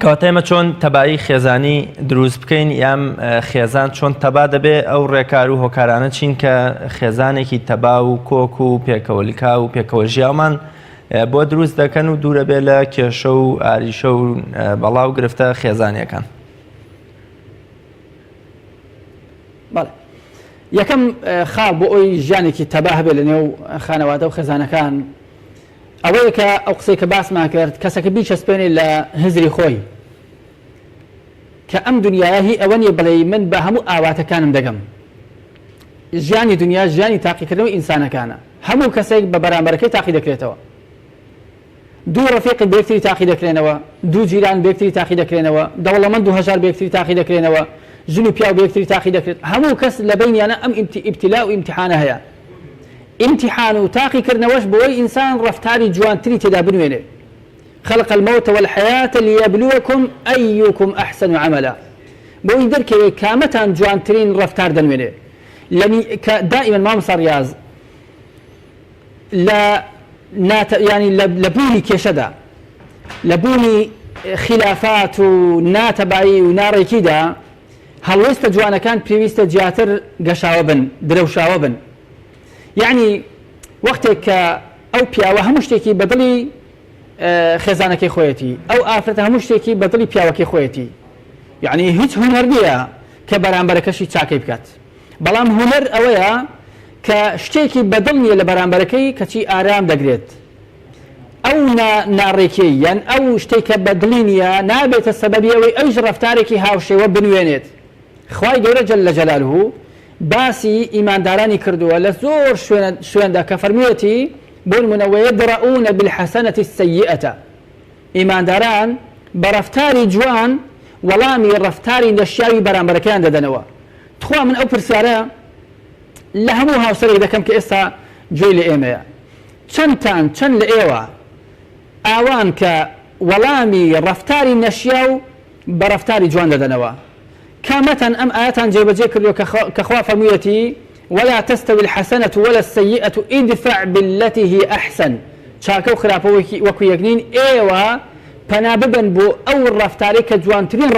کەواتە ئێمە چۆن تەبایی خێزانی دروست بکەین یان خێزان چۆن تەبا دەبێ، ئەو ڕێکار و هۆکارانە چین کە خێزانێکی تەبا و کۆک و پێکەوەلیکا و پێکەوە ژیاومان بۆ دروست دەکەن و دوورە بێ لە کێشە و ئاریشە و بەڵاو گرفتە خێزانیەکان.
بەڵێ، یەکەم خاڵ بۆ ئەوی ژیانێکی تەبا هەبێ لە نێو خانەوادە و خێزانەکان ئەوەیە کە ئەو قسەی کە باسمان کرد کەسەکە بیچەسپێنێ لە هزری خۆی کە ئەم دنیاە هی ئەوە نیە بڵێ من بە هەموو ئاواتەکانم دەگەم. ژیانی دنیا ژیانی تاقیکردنەوەی ئینسانەکانە، هەموو کەسێک بە بەرامبەرەکەی تاقی دەکرێتەوە. دوو ڕەفیقی بەیەکتری تاقی دەکرێنەوە، دوو جیران بەیەکتری تاقی دەکرێنەوە، دەوڵەمەند و هەژار بەیەکتری تاقی دەکرێنەوە، ژن و پیاو بەیەکتری تاقی دەکرێت. هەموو کەس لە بینیانە ئەم ئیبتیلا و ئیمتیحانە هەیە. امتحان و تاقیکردنەوەش بۆی ئینسان ڕەفتاری جوانتری تێدا بنوێنێ. خلق الموت والحياة ليبلوكم أيكم أحسن عملا. بۆی دەرکەوێ کامەتان جوانترین ڕەفتار دەنوێنێ. دائما مامۆستا ڕیاض يعني لبوني كشدا لبوني خلافات وناتبعي وناريكيدا هەڵوێستە جوانەکان پێویستە جیاتر گەشاوە بن، درەوشاوە بن. یعنی وەختێک کە ئەو پیاوە هەموو شتێکی بەدڵی خێزانەکەی خۆیەتی، ئەو ئافرەتە هەموو شتێکی بەدڵی پیاوەکەی خۆیەتی، یعنی هیچ هونەر نییە کە بەرامبەرەکەشی چاکەی بکات. بەڵام هونەر ئەوەیە کە شتێکی بەدڵ نییە لە بەرامبەرەکەی کەچی ئارام دەگرێت، ئەو ناڕێکیان ئەو شتێک کە بەدڵینە نابێتە سەبەبی ئەوەی ئەوش ڕەفتارێکی هاوشێوە بنوێنێت. خوای گەورە جەل جەلالوه باسی ئیماندارانی کردووە لە زۆر شوێندا کە فەرموویەتی بۆ نمونە وەیەدڕەئونە بالحەسەنەتی السەیئەتە، ئیمانداران بە ڕەفتاری جوان وەڵامی ڕەفتاری نەشیاوی بەرامبەرەکەیان دەدەنەوە. تخوا من ئەو پرسیارە لە هەموو هاوسەرێک دەکەم کە ئێستا گوێی لە ئێمەیە، چەند لە ئێوە ئاوان کە وەڵامی ڕەفتاری نەشیا و بە ڕەفتاری جوان دەدەنەوە؟ کامەتەن ئەم ئاەتان جێبەجێ کردووە کە خوا فەرموویەتی ولا تستوي الحسنة ولا السيئة ادفع بالتي هي أحسن. چاکە و خراپە وەکو یەکنین، ئێوە پەنا ببن بۆ ئەو ڕەفتارەی کە جوانترین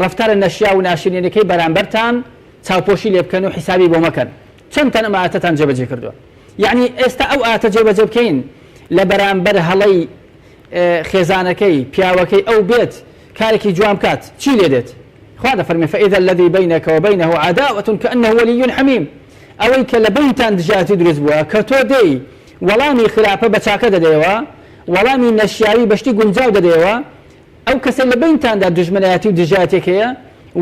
ڕەفتارە نەشیا و ناشرینەکەی بەرامبەرتان چاوپۆشی لێ بکەن و حیسابی بۆ مەکەن. چەندتان ئەم ئاەتەتان جێبەجێ کردووە. یعنی ئێستا ئەو ئاەتە جێبەجێ بکەین لە بەرامبەر هەڵەی خێزانەکەی پیاوەکەی ئەو بێت کارێکی جوان بکات، چی لێ دێت؟ خوا دەفەرمێ فإذا الذي بينك وبينه عداوة كأنه ولي حميم. ئەوەی کە لە بینتان دژاتی دروست بووە کە تۆ دەی وەڵامی خراپە بە چاکە دەدەیەوە، وەڵامی نەشیاوی بەشتی گونجاو دەدەیەوە، ئەو کەسە لە بینتاندا دژمنایەتی و دژاتێکەیە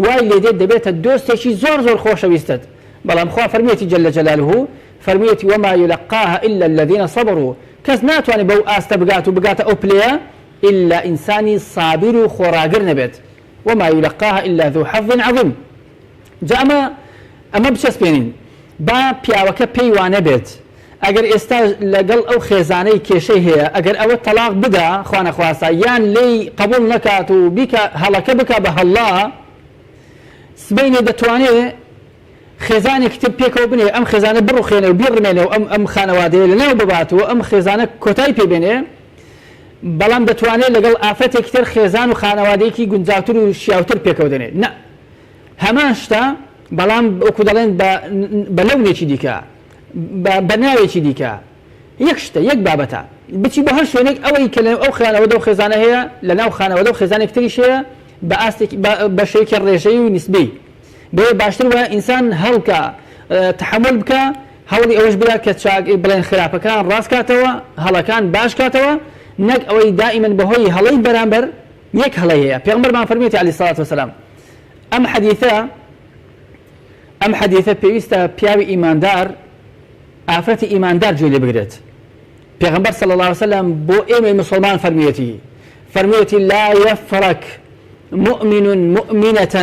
وای لێ دێت دەبێتە دۆستێکی زۆر خۆشەویستت. بەڵام خوا فەرموویەتی جەل جەلالوه فەرموویەتی وما يلقاها إلا الذين صبروا، کەس ناتوانێت بەو ئاستە بگاتە ئەو پلەیە إلا ئینسانی سابر و خۆراگر نەبێت. وما يلقاها إلا ذو حظ عظيم. جا ئەمە بچەسپێنین با پیاوەکە پێی وانە بێت ئەگەر ئێستا لەگەڵ ئەو خێزانەی کێشەی هەیە ئەگەر ئەوە تەلاق بدا خوانەخواسا یان لی قبول نەکات و هەڵەکە بکە بە هەڵا، سبەینێ دەتوانێت خێزانێک تر پێکەوە بنێ ئەم خێزانە بڕوخێنێ و بیڕمێنێ و ئەم خانەوادەیە لەناو بباتەوە ئەم خێزانە کۆتای پێبێنێ، بەڵام دەتوانێت لەگەڵ ئافرەتێکی تر خێزان و خانەوادەیەکی گونجاوتر و شیاوتر پێکەوە دێنێت. نە هەمان شتە، بەڵام وەکو دەڵێن بە لەونێکی دیکە بە ناوێکی دیکە یەک شتە یەک بابەتە بچی بۆ هەر شوێنێک ئەوەی کە لە ئەو خانەوەدە و خێزانە هەیە لە ناو خانەوەدە و خێزانێک تریش هەیە بە شەیەکی ڕێژەی و نسبی بۆ باشتر وە ئینسان هەڵکە تحمل بکە هەوڵی ئەوەش بدا کە بڵێن خراپەکان ڕاست کاتەوە هەڵەکان باش کاتەوە، نەک ئەوەی دائیمەن بەهۆی هەڵەی بەرامبەر یەک هەڵەی هەیە. پێغەمبەرمان فەرموویەتی عەلەیهی سەڵات وسەلام ئەم حەدیثە پێویستە پیاوی ئیماندار ئافرەتی ئیماندار گوێ لێ بگرێت. پێغەمبەر صلی الله علیه وسلم بۆ ئێمەی مسلمان فەرموویەتی لا يفرك مؤمن مؤمنة،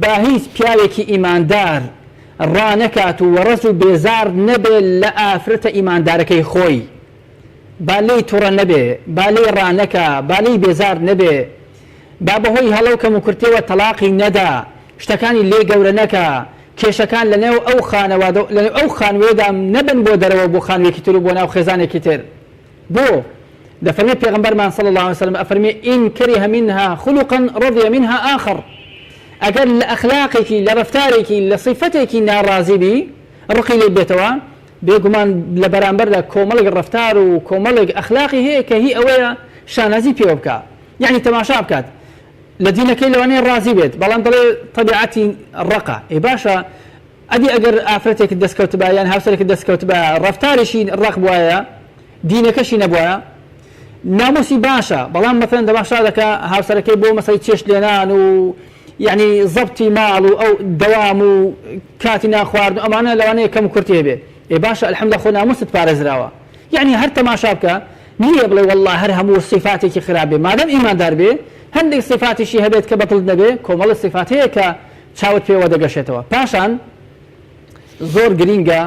با هیچ پیاوێکی ئیماندار ڕانەکات و وەڕەس و بێزار نەبێت لە ئافرەتە ئیماندارەکەی خۆی، با لێی تووڕە نەبێ، با لێی ڕانەکە، با لێی بێزار نەبێ، با بەهۆی هەڵەو کەم و کورتێوە تەلاقی نەدا، شتەکانی لێ گەورە نەکە، کێشەکان لەنێو ئەو خانوێدا نەبن بۆ دەرەوە بۆ خانوێکی تر و بۆ ناو خێزانێکی تر. بۆ دەفەرمێت پێغەمبەرمان صلی الله علیه وسلم ئەفەرمێ ئین کەریه منها خلقا رضي منها آخر، ئەگەر لە ئەخلاقێکی لە ڕەفتارێکی لە صیفەتێکی ناڕازی بی ڕقی لێ بێتەوە، بێگومان لە بەرامبەر لە کۆمەڵێک ڕەفتار و کۆمەڵێک ئەخلاقی هەیە کە هی ئەوەیە شانازی پێوە بکە، یعنی تەماشا بکات لە دینەکەی لەوانەیە ڕازی بێت، بەڵام دەڵێ تەبیعەتی ڕقە. ئێ باشە ئەدی ئەگەر ئافرەتێک دەستکەوت بە یان هاوسەرێکی دەستکەوت بە ڕەفتارێکی ڕق بووایە دینەکەشی نەبووایە ناموسی باشە، بەڵام مەثەن دەماشا دەکە هاوسەرەکەی بۆ مەسەی چێش لێنان و یعنی زەبتی ماڵ و ئەو دەوام و کاتی ناخواردن و ئەمانە لەوانەیە کەم کورتی هەبێ. ئێ باشە ئەلحەمدولە خۆ ناموست پارێزراوە، یعنی هەر تەماشا بکە نییە بڵێ وەڵڵا هەر هەموو صیفاتێکی خراپ بێ، مادەم ئیماندار بێ هەندێک صیفاتیشی هەبێت کە بەتڵ نەبێ، کۆمەڵە صیفات هەیە کە چاوت پێوە دەگەشێتەوە. پاشان زۆر گرینگە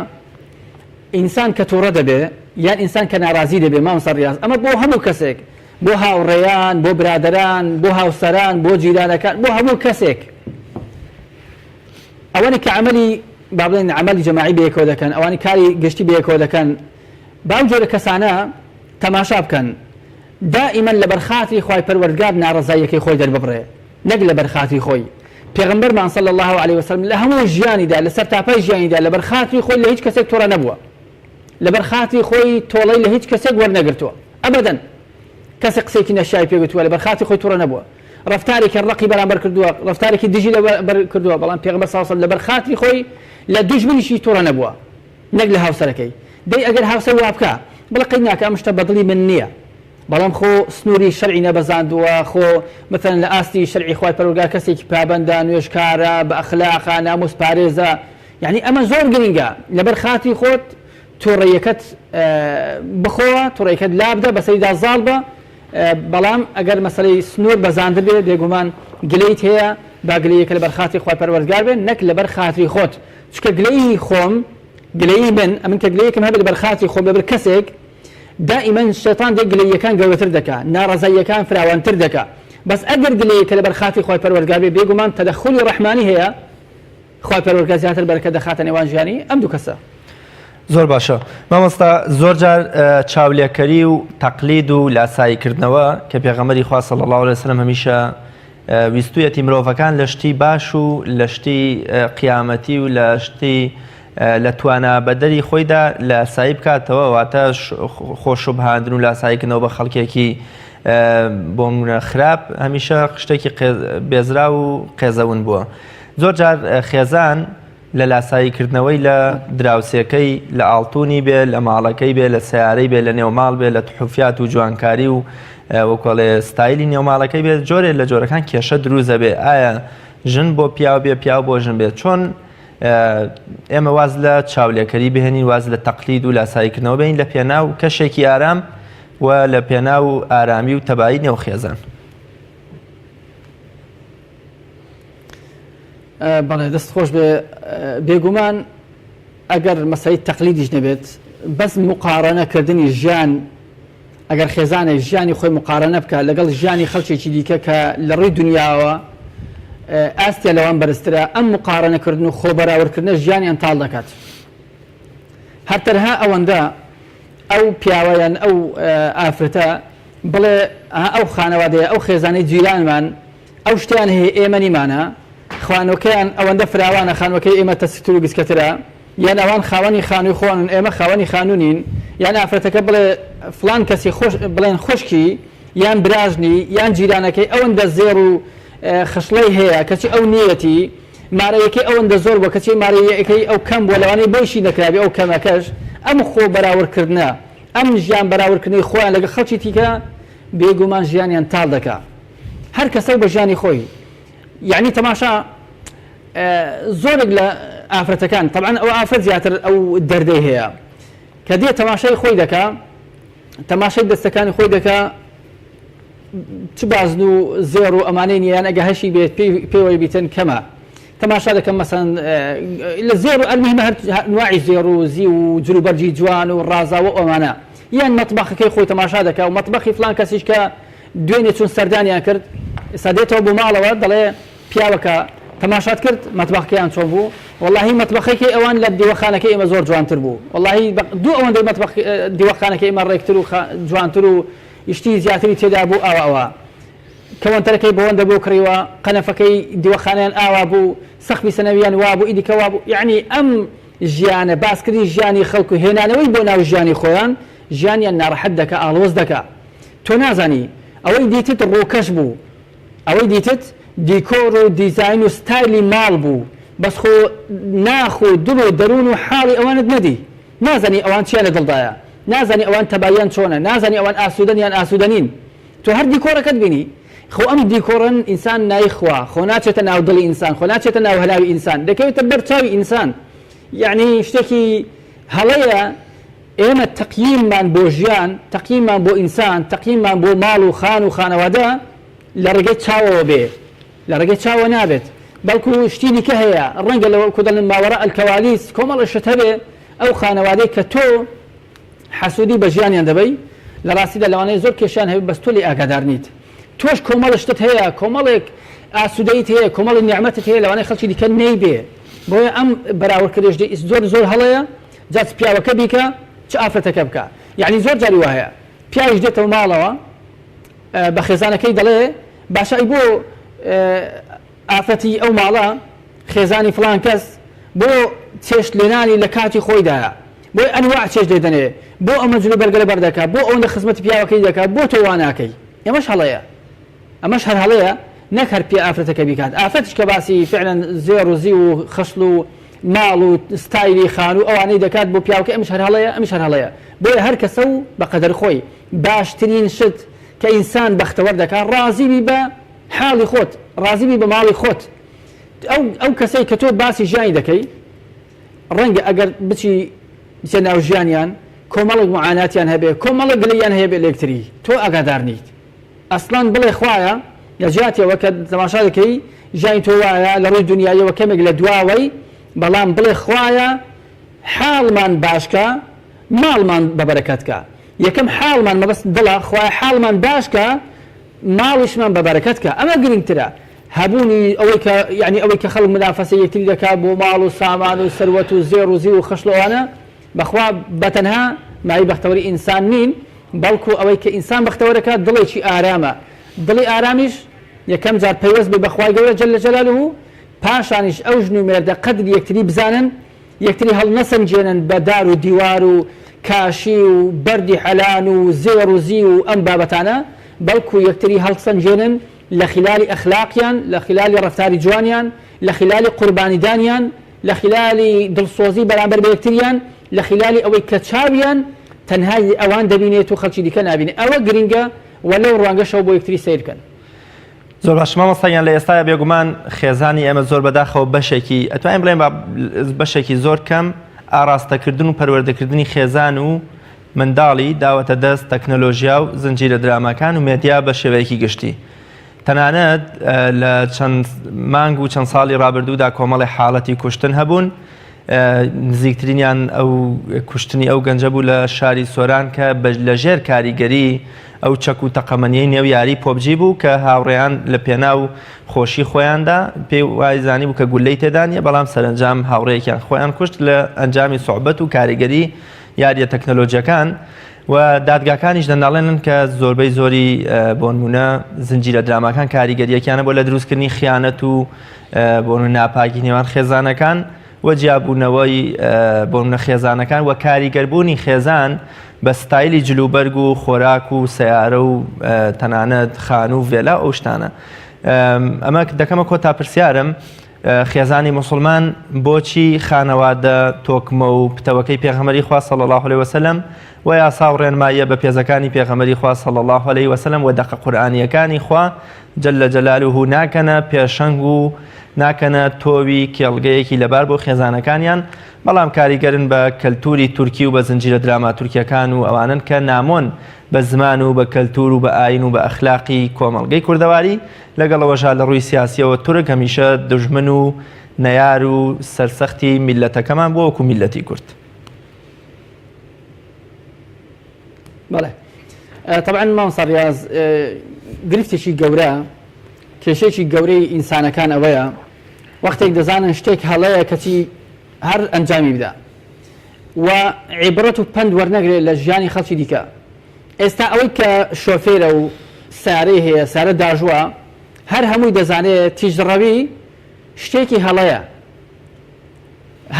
ئینسان کە تووڕە دەبێ یان ئینسان کە ناڕازی دەبێ مامۆستا ڕیاض، ئەمە بۆ هەموو کەسێک، بۆ هاوڕێیان، بۆ برادەران، بۆ هاوسەران، بۆ جیرانەکان، بۆ هەموو کەسێک. ئەوانی کە عملی با بڵێن عملی جەماعی بەیەکەوە دەکەن، ئەوانی کاری گشتی بەیەکەوە دەکەن، باو جۆرە کەسانە تەماشا بکەن دائما لە بەرخاتری خوای پەروەردگار ناڕەزاییەکەی خۆی دەرببڕێ، نەک لە بەرخاتری خۆی. پێغەمبەرمان صلی الله علیه وسلم لە هەموو ژیانیدا لە سەرتاپای ژیانیدا لە بەرخاتری خۆی لە هیچ کەسێک تۆڕە نەبووە، لە بەرخاتری خۆی تۆڵەی لە هیچ کەسێک وەرنەگرتووە ئەبەدەن، کەسێک قسێکی نەشای پێگوتووە لە بەرخاتری خۆی تۆڕە نەبووە، ڕەفتارێکی ڕقی بەرامبەر کردووە، ڕەفتارێکی دژی لەبەر کردووە، بەڵام پێغەمبەر صلی الله علیه وسلم لە بەرخاتری خۆی لە دوژمنیشی تۆڕە نەبووە، نەک لە هاوسەرەکەی. دەی ئەگەر هاوسەر وا بکە بڵێ قەید ناکە ئەم شتە بەدڵی من نییە بەڵام خۆ سنووری شەرعی نەبەزاندووە خۆ مثلا لە ئاستی شەرعی خوای پەروەردگار کەسێکی پابەندە نوێژکارە بە ئەخلاقە ناموس پارێزە یعنی ئەمە زۆر گرنگە لەبەر خاتی خۆت تووڕێیەکەت بخۆوە تووڕێیەکەت لابدە بەسەریدا زاڵ بە بەڵام ئەگەر مەسەلەی سنوور بەزاندە بێ بێگومان گلەیت هەیە با گلەیەکە لەبەر خاتی خوای پەروەردگار بێن نەک لەبەر خاتری خۆت چکە گلەی خۆم گلەی من کە گلەیەکم هەبێت لەبەر خاتی خۆم لەبەر کەسێک دائما شێطان دێک گلەیەکان گەورەتر دەکا ناڕەزاییەکان فراوانتر دەکا بەس ئەگەر گلەیەکە لەبەر خاتی خوای پەروەردگار بێ بێگومان تەدەخولی ڕەحمانی هەیە خوای پەروەردگار زیاتر بەرەکەت دەخاتە نێوان ژیانی ئەم دوو کەسە.
زۆر باشە مامۆستا زۆر جار چاولێکەری و تەقلید و لاساییکردنەوە کە پێغەمبەری خوا صلی الله علیه وسلم هەمیشە ویستوویەتی مرۆڤەکان لە شتی باش و لە شتی قیامەتی و لە شتی لە توانابەدەری خۆیدا لاسایی بکاتەوە واتە خۆشوبهاندن و لاساییکردنەوە بە خەڵکێکی بۆ نمونە خراپ هەمیشە شتێکی بێزرا و قێزەون بووە. زۆر جار خێزان لە لاساییکردنەوەی لە دراوسێکەی لە ئاڵتونی بێ لە ماڵەکەی بێ لە سیارەی بێ لە نێوماڵ بێ لە تحوفیات و جوانکاری و وەکۆڵێ ستایلی نێوماڵەکەی بێت جۆرێ لە جۆرەکان کێشە دروزە بێ ئایا ژن بۆ پیاو بێ پیاو بۆ ژن بێت چۆن ئێمە واز لە چاولێکەری بهێنین واز لە تەقلید و لاساییکردنەوە بین لە پێناو کەشێکی ئارام و لە پێناو ئارامی و تەبایی نێو خێزان.
بەڵێ دەست خۆش بێگومان ئەگەر مەسەلەی تەقلیدیش نەبێت بەس مقارنەکردنی ژیان ئەگەر خێزانێک ژیانی خۆی مقارنە بکە لەگەڵ ژیانی خەڵکێکی دیکە کە لە ڕووی دنیاوە ئاستیا لەوان بەرزترە ئەم مقارنەکردن و خۆبەراوردکردنە ژیانیان تاڵ دەکات. هەرتەنها ئەوەندە ئەو پیاوەیان ئەو ئافرەتە بڵێ ئەو خانەوادەیە ئەو خێزانەی جیرانمان ئەو شتیان هەیە ئێمە نیمانە خوانەکەیان ئەوەندە فراوانە خانوەکەی ئێمە تەسکتر و گسکەترە یان ئەوان خاوەنی خانووی خۆن ئێمە خاوەنی خانوونین یان ئافرەتەکە بڵێ فلان کەسی بڵێن خوشکی یان برازنی یان جیرانەکەی ئەوەندە زێر و خشڵەی هەیە کەچی ئەو نیەتی مارەیەکەی ئەوەندە زۆر بۆ کەچی مارەیەکەی ئەو کەم بۆ لەوانەی بۆیشی نەکراوی ئەو کەمەکەش ئەم خۆ بەراوردکردنە ئەم ژیان بەراوردکردنی خۆیان لەگە خەڵکی دیکە بێگومان ژیانیان تاڵ دەکا هەر کەسە بە ژیانی خۆی یعنی تەماشا زۆرێک لە ئافرەتەکان طبعا ئەو ئافرەت زیاتر ئەو دەردەی هەیە کە دێ تەماشای خۆی دەکا تەماشای دەستەکانی خۆی دەکا چ بازن و زێر و ئەمانەی نیان ئەگە هەشی بێت پێوەی بیتن کەمە تەماشا دەکەم مەسەن لە زێر و ئەلمیمە هەر نوعی زێر و زی و جلوبەرجی جوان و ڕازاوە ئەمانە یان مەطبەخەکەی خۆی تەماشا دەکا و مەطبەخی فلان کەسیش کە دوێنێ چون سەردانیان کرد ئێستا دێتەوە بۆ ماڵەوە دەڵێ پیاوەکە تەماشات کرد مەطبەخەکەیان چۆن بوو واللهی مەطبەخەکەی ئەوان لە دیوەخانەکەی ئێمە زۆر جوانتر بوو واللهی دوو ئەوەندەی دیوەخانەکەی ئێمە ڕێکتر و جوانتر و یشتی زیاتری تێدا بوو ئەوە کەوەنتەرەکەی بەوەندە بۆ کڕیوە قەنەفەکەی دیوەخانیان ئاوا بوو سەخفی سەنەویان وا بوو ئیدیکە وا بوو یعنی ئەم ژیانە باسکردی ژیانی خەڵک و هێنانەوەی بۆ ناو ژیانی خۆیان ژیانیان ناڕەحەت دەکا ئاڵۆز دەکا تۆ نازانی ئەوەی دیتت ڕۆکەش بوو ئەوەی دیتت دیکۆر و دیزاین و ستایلی ماڵ بوو بەس خۆ ناخ و دڵ و دەروون و حاڵی ئەوانت نەدی نازانی ئەوان چیان لە دڵدایە نازانی ئەوان تەباییان چۆنە نازانی ئەوان ئاسوودەن یان ئاسوودەنین تۆ هەر دیکۆرەکەت بینی خۆ ئەم دیکۆڕن ئینسان نایخوا خۆ ناچێتە ناو دڵی ئینسان خۆ ناچێتە ناو هەلاوی ئینسان دەکەوێتە بەرچاوی ئینسان یعنی شتێکی هەڵەیە ئێمە تەقییممان بۆ ژیان تەقییممان بۆ ئینسان تەقییممان بۆ ماڵ و خان و خانەوادە لە ڕێگەی چاوەوە بێ لە ڕێگەی چاوە نابێت بەڵکو شتی دیکە هەیە ڕەنگە لەوە کودەڵن ماوەڕە ئەلکەوالیس کۆمەڵە شت هەبێ ئەو خانەوادەی کە تۆ حەسوودی بە ژیانیان دەبەی لە ڕاستیدا لەوانەیە زۆر کێشیان هەبێت بەس تۆ لێ ئاگادار نیت تۆش کۆمەڵە شتت هەیە کۆمەڵێک ئاسوودەیت هەیە کۆمەڵی نیعمەتت هەیە لەوانەیە خەڵکی دیکە نەیبێ بۆیە ئەم بەراوردکردنی زۆر هەڵەیە جات پیاوەکە بیکە چ ئافرەتەکە بکە یعنی زۆر جاری وایە پیاویش دێتەوە ماڵەوە بە خێزانەکەی دەڵێ باشە بۆ ئافرەتی ئەو ماڵە خێزانی فلان کەس بۆ چێشت لێنانی لە کاتی خۆیدایە بۆی ئەنواع چێش دێدەنێ بۆ ئەمە جلو بەرگەلە بەردەکە بۆ ئەوەندە خزمەتی پیاوەکەی دەکات بۆ تۆ واناکەی ئەمەش هەڵەیە ئەمەش هەر هەڵەیە نەک هەر پێ ئافرەتەکە بیکات ئافرەتش کە باسی فعلا زێر و زی و خەشل و ماڵ و ستایلی خان و ئەوانەی دەکات بۆ پیاوکە ئەمش هەر هەڵەیە ئەمش هەر هەڵەیە بۆیە هەر کەسە و بەقەدەر خۆی باشترین شت کە ئینسان بەختەوەر دەکات ڕازیبی بە حاڵی خۆت ڕازیبی بە ماڵی خۆت ئەو کەسەی کە تۆ باسی ژیانی دەکەی ڕەنگە ئەگەر بچی بچە ناو ژیانیان کۆمەڵێک معاناتیان هەبێ کۆمەڵێک گلەیان هەیە بێ لێکتری تۆ ئاگادار نیت ئەسڵان بڵێ خوایە لە ژیاتیەوە کە تەماشا دەکەی ژیانی تۆ وایە لە ڕووی دنیایەوە کەمێک لە دواوەی بەڵام بڵێ خوایە حاڵمان باشکە ماڵمان بەبەرەکەتکە یەکەم حاڵمان مەبەست دڵە خوایە حاڵمان باشکە ماڵیشمان بەبەرەکەتکە ئەمە گرنگترە هەبوونی ئەوەی کە یعنی ئەوەی کە خەڵک منافەسەی یەکتری دەکات بۆ ماڵ و سامان و سەروەت و زێڕ و زی و خەشلەوانە بەخوا بەتەنها مای بەختەوەری ئینسان نین بەڵکو ئەوەی کە ئینسان بەختەوەرەکە دڵێکی ئارامە دڵی ئارامیش یەکەم جار پەیوەست بێ بەخوای گەورە جەل جەلالوه پاشانیش ئەو ژن و مێردە قەدری یەکتری بزانن یەکتری هەڵنەسەنجێنن بە دار و دیوار و کاشی و بەردی حەلان و زێڕ و زی و ئەم بابەتانە بەڵکو یەکتری هەڵسەنجێنن لە خلالی ئەخلاقیان لە خلالی ڕەفتاری جوانیان لە خلالی قوربانیدانیان لە خلالی دڵسۆزی بەرامبەر بە یەکتریان لە خلالی ئەوەی کە چاویان تەنها ئەوان دەبینێت و خەڵکی دیکە نابینێت ئەوە گرنگە وەلەو ڕوانگەشەوە بۆ یەکتری سیرکەن
زۆر باش مامۆستایان لە ئێستاە بێگومان خێزانی ئێمە زۆر بەداخەوە بەشێکی ئەتوانین بڵێن بەشێکی زۆر کەم ئاراستەکردن و پەروەردەکردنی خێزان و منداڵی داوەتە دەست تەکنۆلۆژیا و زنجیرە درامەکان و مێدیا بە شێوەیەکی گشتی تەنانەت لە چەند مانگ و چەند ساڵی ڕابردوودا کۆمەڵی حاڵەتی کوشتن هەبوون نزیکترینیان ئەو کوشتنی ئەو گەنجە بوو لە شاری سۆران کە لەژێر کاریگەری ئەو چەک و تەقەمەنیەی نێو یاری پۆبجی بوو کە هاوڕێیان لە پێناو خۆشی خۆیاندا پێی وای زانی بوو کە گولەی تێدانە بەڵام سەرنجام هاوڕێیەکیان خۆیان کوشت لە ئەنجامی سوحبەت و کاریگەری یاریە تەکنۆلۆجیەکان و دادگاکانیش دەناڵێنن کە زۆربەی زۆری بۆ نمونە زنجیرە درامەکان کاریگەریەکیانە بۆ لە دروستکردنی خیانەت و بۆ ناپاکی نێوان خێزانەکان و جیابوونەوەی بۆ نمونە خێزانەکان و کاریگەربوونی خێزان بە ستایلی جلوبەرگ و خۆراک و سیارە و تەنانەت خان و ڤێلا ئەو شتانە ئەمە دەکەمە کۆتا پرسیارم خێزانی موسڵمان بۆچی خانەوادە تۆکمە و پتەوەکەی پێغەمبەری خوا صلی الله علیه وسلم و یاسا و ڕێنماییە بە پێزەکانی پێغەمبەری خوا صلی الله علیه وسلم و دەقە قورئانیەکانی خوا جل جلاله ناکەنە پێشەنگ و ناکەنە تۆوی کێڵگەیەکی لەبار بۆ خێزانەکانیان بەڵام کاریگەرن بە کەلتوری تورکی و بە زنجیرە دراما تورکیەکان و ئەوانن کە نامۆن بە زمان و بە کەلتور و بە ئاین و بە ئەخلاقی کۆمەڵگەی کوردەواری لەگەڵەوەژا لە ڕووی سیاسیەوە تورک هەمیشە دژمن و نەیار و سەرسەختی میلەتەکەمان بۆ وەکو میلەتی کورد.
بەڵێ طبعا مامۆستا ڕیاض گرفتێکی گەورە کێشەیەکی گەورەی ئینسانەکان ئەوەیە وەختێک دەزانن شتێک هەڵەیە کەچی هەر ئەنجامی بدە و عیبرەت و پند وەرنەگرێت لە ژیانی خەڵکی دیکە. ئێستا ئەوەی کە شۆفێرە و سارەی هەیە سارە داژووە هەر هەمووی دەزانێت تیژڕەوی شتێکی هەڵەیە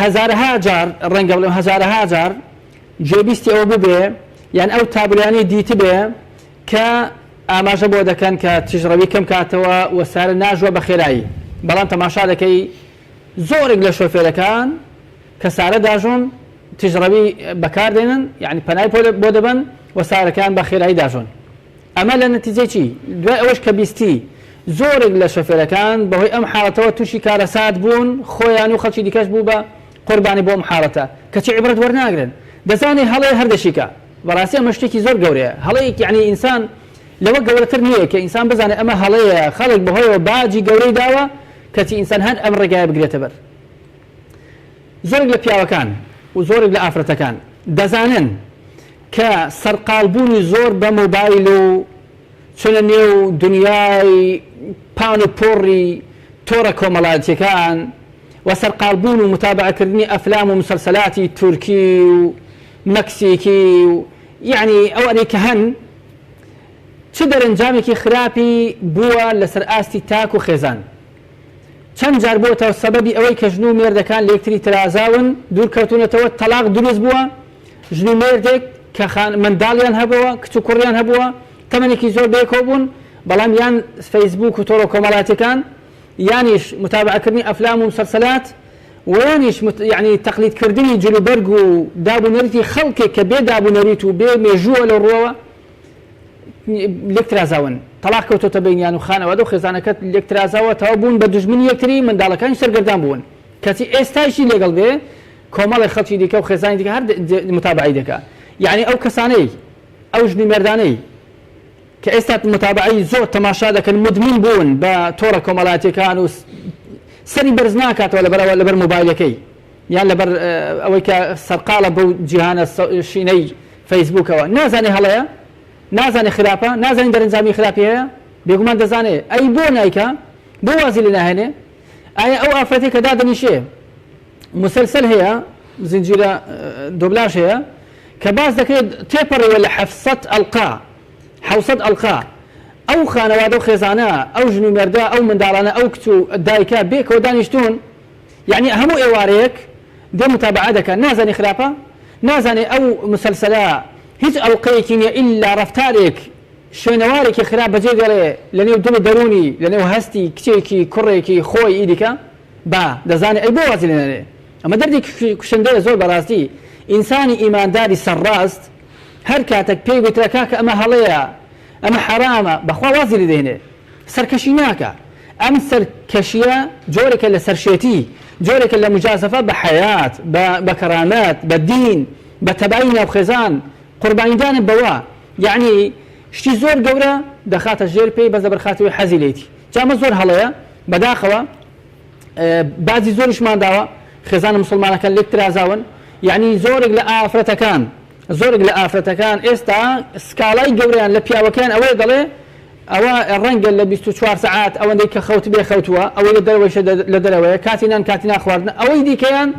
هەزارها جار ڕەنگە بڵێم هەزارها جار جێبیستی ئەوە ببێ یان ئەو تابلوانی دیتە بێ کە ئاماژە بۆ دەکەن کە تیژڕەوی کەم کاتەوە و سارە ناژوە بە خێرایی بەڵام تەماشا دەکەی زۆرێک لە شۆفێرەکان کە سارە داژۆن تیژڕەوی بەکاردێنن یعنی پەنای بۆ دەبن و سارەکان بە خێرایی داژۆن. ئەمە لە نەتیجەی چی؟ دوای ئەوەش کە بیستی زۆرێک لە شۆفێرەکان بەهۆی ئەم حاڵەتەوە تووشی کارەسات بوون خۆیان و خەڵکی دیکەش بوو بە قوربانی بۆ ئەم حاڵەتە کەچی عیبرەت وەرناگرن دەزانێ هەڵەیە هەردەشیکە بەڕاستی ئەمە شتێکی زۆر گەورەیە هەڵەیەک یعنی ئینسان لەوە گەورەتر نییە کە ئینسان بزانێت ئەمە هەڵەیە خەڵک بەهۆیەوە باجی گەورەی داوە کەچی ئینسان هەر ئەم ڕێگایە بگرێتە بەر. زۆرێک لە پیاوەکان و زۆرێک لە ئافرەتەکان دەزانن کە سەرقالبوونی زۆر بە مۆبایل و چونە نێو دنیای پان و پۆڕی تۆڕە کۆمەڵایەتیەکان و سەرقالبوون و متابعەکردنی ئەفلام و مسلسلاتی تورکی و مەکسیکی و یعنی ئەوانەی کە هەن چ دەرەنجامێکی خراپی بووە لەسەر ئاستی تاک و خێزان چەند جار بۆتەوە سەبەبی ئەوەی کە ژن و مێردەکان لە یەکتری ترازاون دوورکەوتونەتەوە تەلاق دروست بووە ژن و مێردێک کە منداڵیان هەبووە کچ و کوڕیان هەبووە تەمەنێکی زۆر بێکۆ بوون بەڵام یان فەیسبوک و تۆڕە کۆمەڵاتەکان یانیش متابعەکردنی ئەفلام و مسلسلات ویانیش یعنی تەقلیدکردنی جلوبەرگ و دابوونەریتی خەڵکێک کە بێ دابوونەریت و بێ مێژووە لە ڕۆوە لێکترازاون تەلاق کەوتۆتە بینیان و خانەوادە و خێزانەکەت لێکترازاوە تەوا بوون بە دوژمنی یەکتری منداڵەکانی سەرگەردان بوون کەچی ئێستاشی لەگەڵ بێ کۆمەڵی خەڵکی دیکە و خێزانی دیکە هەر متابعی دەکات یعنی ئەو کەسانەی ئەو ژنی مێردانەی کە ئێستا متابعی زۆر تەماشا دەکەن مدمین بوون بە تۆڕە کۆمەڵاتیەکان و سەری بەرز ناکاتەوە لەبەر مۆبایلەکەی یان لەبەر ئەوەی کە سەرقاڵە بەو جیهانە شینەی فەیسبووکەوە نازانێ هەڵەیە نازانێ خراپە نازانێ دەرەنجامی خراپی هەیە بێگومان دەزانێ ئەی بۆ نایکە بۆ وازی لێ ناهێنێ ئایا ئەو ئافرەتێک کە دادەنیشێ مسلسل هەیە زنجیرە دوبلاژ هەیە کە باز دەکرێت تێپەڕێوە لە 700 ئەڵقا ئەو خانەوادە و خێزانە ئەو ژن و مێردە ئەو منداڵانە ئەو کچ و دایکە بێکەوە دانیشتون یعنی هەموو ئێوارەیەک دێ متابعە دەکەن نازانی خراپە نازانێ ئەو مسلسلە هیچ ئەڵقەیەکی نییە ئیلا ڕەفتارێک شوێنەوارێکی خراپ بەجێ دەڵێ لە نێو دڵ دەرونی لە نێو هەستی کچێکی کوڕێکی خۆی ئیدیکە با دەزانێت ئەی بۆ وازی لێنەرێ ئەمە دەردی کوشندەیە زۆر بەڕاستی ئینسانی ئیمانداری سەرڕاست هەر کاتێک پێی گوترەکە کە ئەمە هەڵەیە ئەمە حرامە بەخوا وازی لێ دێنێ سەرکەشی ناکە ئەم سەرکەشیە جۆرێکە لە سەرشێتی جۆرێکە لە مجازەفە بە حەیات بە کەرامەت بە دین بە تەبایی ناوخێزان قوربانیدانت بەوە یعنی شتی زۆر گەورە دەخاتە ژێر پێی بەس لەبەرخاتەوەی حەزی لێتی جامە زۆر هەڵەیە بەداخەوە بازی زۆریشمان داوە خێزانە مسلمانەکان لێکترازاون یعنی زۆرێک لە ئافرەتەکان ئێستا سکاڵای گەورەیان لە پیاوەکان ئەوەی دەڵێ ئەوە ڕەنگە لە 24 ساعات ئەوەندەی کە خەوت بێ خەوتووە ئەوەی لە دەرەوەیشە لە دەرەوەیە کاتینان کاتی ناخواردن ئەوەی دیکەیان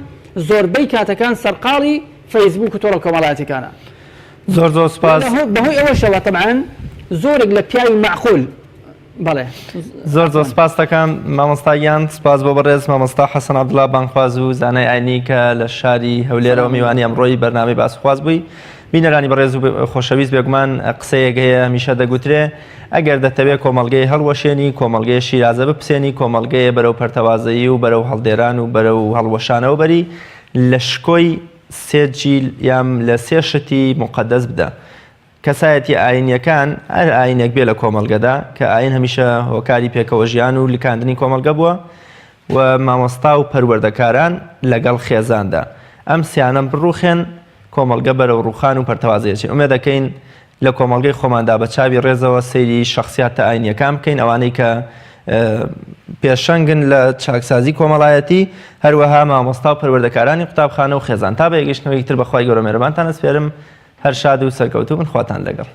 زۆربەی کاتەکان سەرقاڵی فەیسبوک و تۆڕە کۆمەڵایەتیەکانە
زۆر سپاس
بەهۆی ئەوەشەوە تەبعاً زۆرێک لە پیاوی معقول بەڵێ
زۆر سپاس دەکەم مامۆستایان سپاس بۆ بەڕێز مامۆستا حەسەن عەبدوڵڵا بانخواز و زانای ئاینی کە لە شاری هەولێرەوە میوانی ئەمڕۆی بەرنامەی باسخواز بووی بینەرانی بەڕێز و خۆشەویست بێگومان قسەیەک هەیە هەمیشە دەگوترێ ئەگەر دەتەوێت کۆمەڵگەی هەڵوەشێنی کۆمەڵگەی شیرازە بپسێنی کۆمەڵگەیە بەرەو پەرتەوازایی و بەرەو هەڵدێران و بەرەو هەڵوەشانەوە بەری لە شکۆی سێ جیل یام لە سێ شتی مقەدەس بدە کەسایەتی ئاینیەکان هەر ئاینێک بێ لە کۆمەڵگەدا کە ئاین هەمیشە هۆکاری پێکەوە ژیان و لیکاندنی کۆمەڵگە بووە و مامۆستا و پەروەردەکاران لەگەڵ خێزاندا ئەم سیانەم بڕوخێن کۆمەڵگە بەرەو ڕوخان و پەرتەوازەیەکی ئومێد دەکەین لە کۆمەڵگەی خۆماندا بە چاوی ڕێزەوە سەیری شەخسیاتە ئاینیەکان بکەین ئەوانەی کە پێشەنگن لە چاکسازی کۆمەڵایەتی هەروەها مامۆستا و پەروەردەکارانی قوتابخانە و خێزان تا بە یەگەشتنەوەی تر بەخوای گەورە مێرەبانتان ئەسپێرم هەر شاد و سەرکەوتوو من خواتان لەگەڵ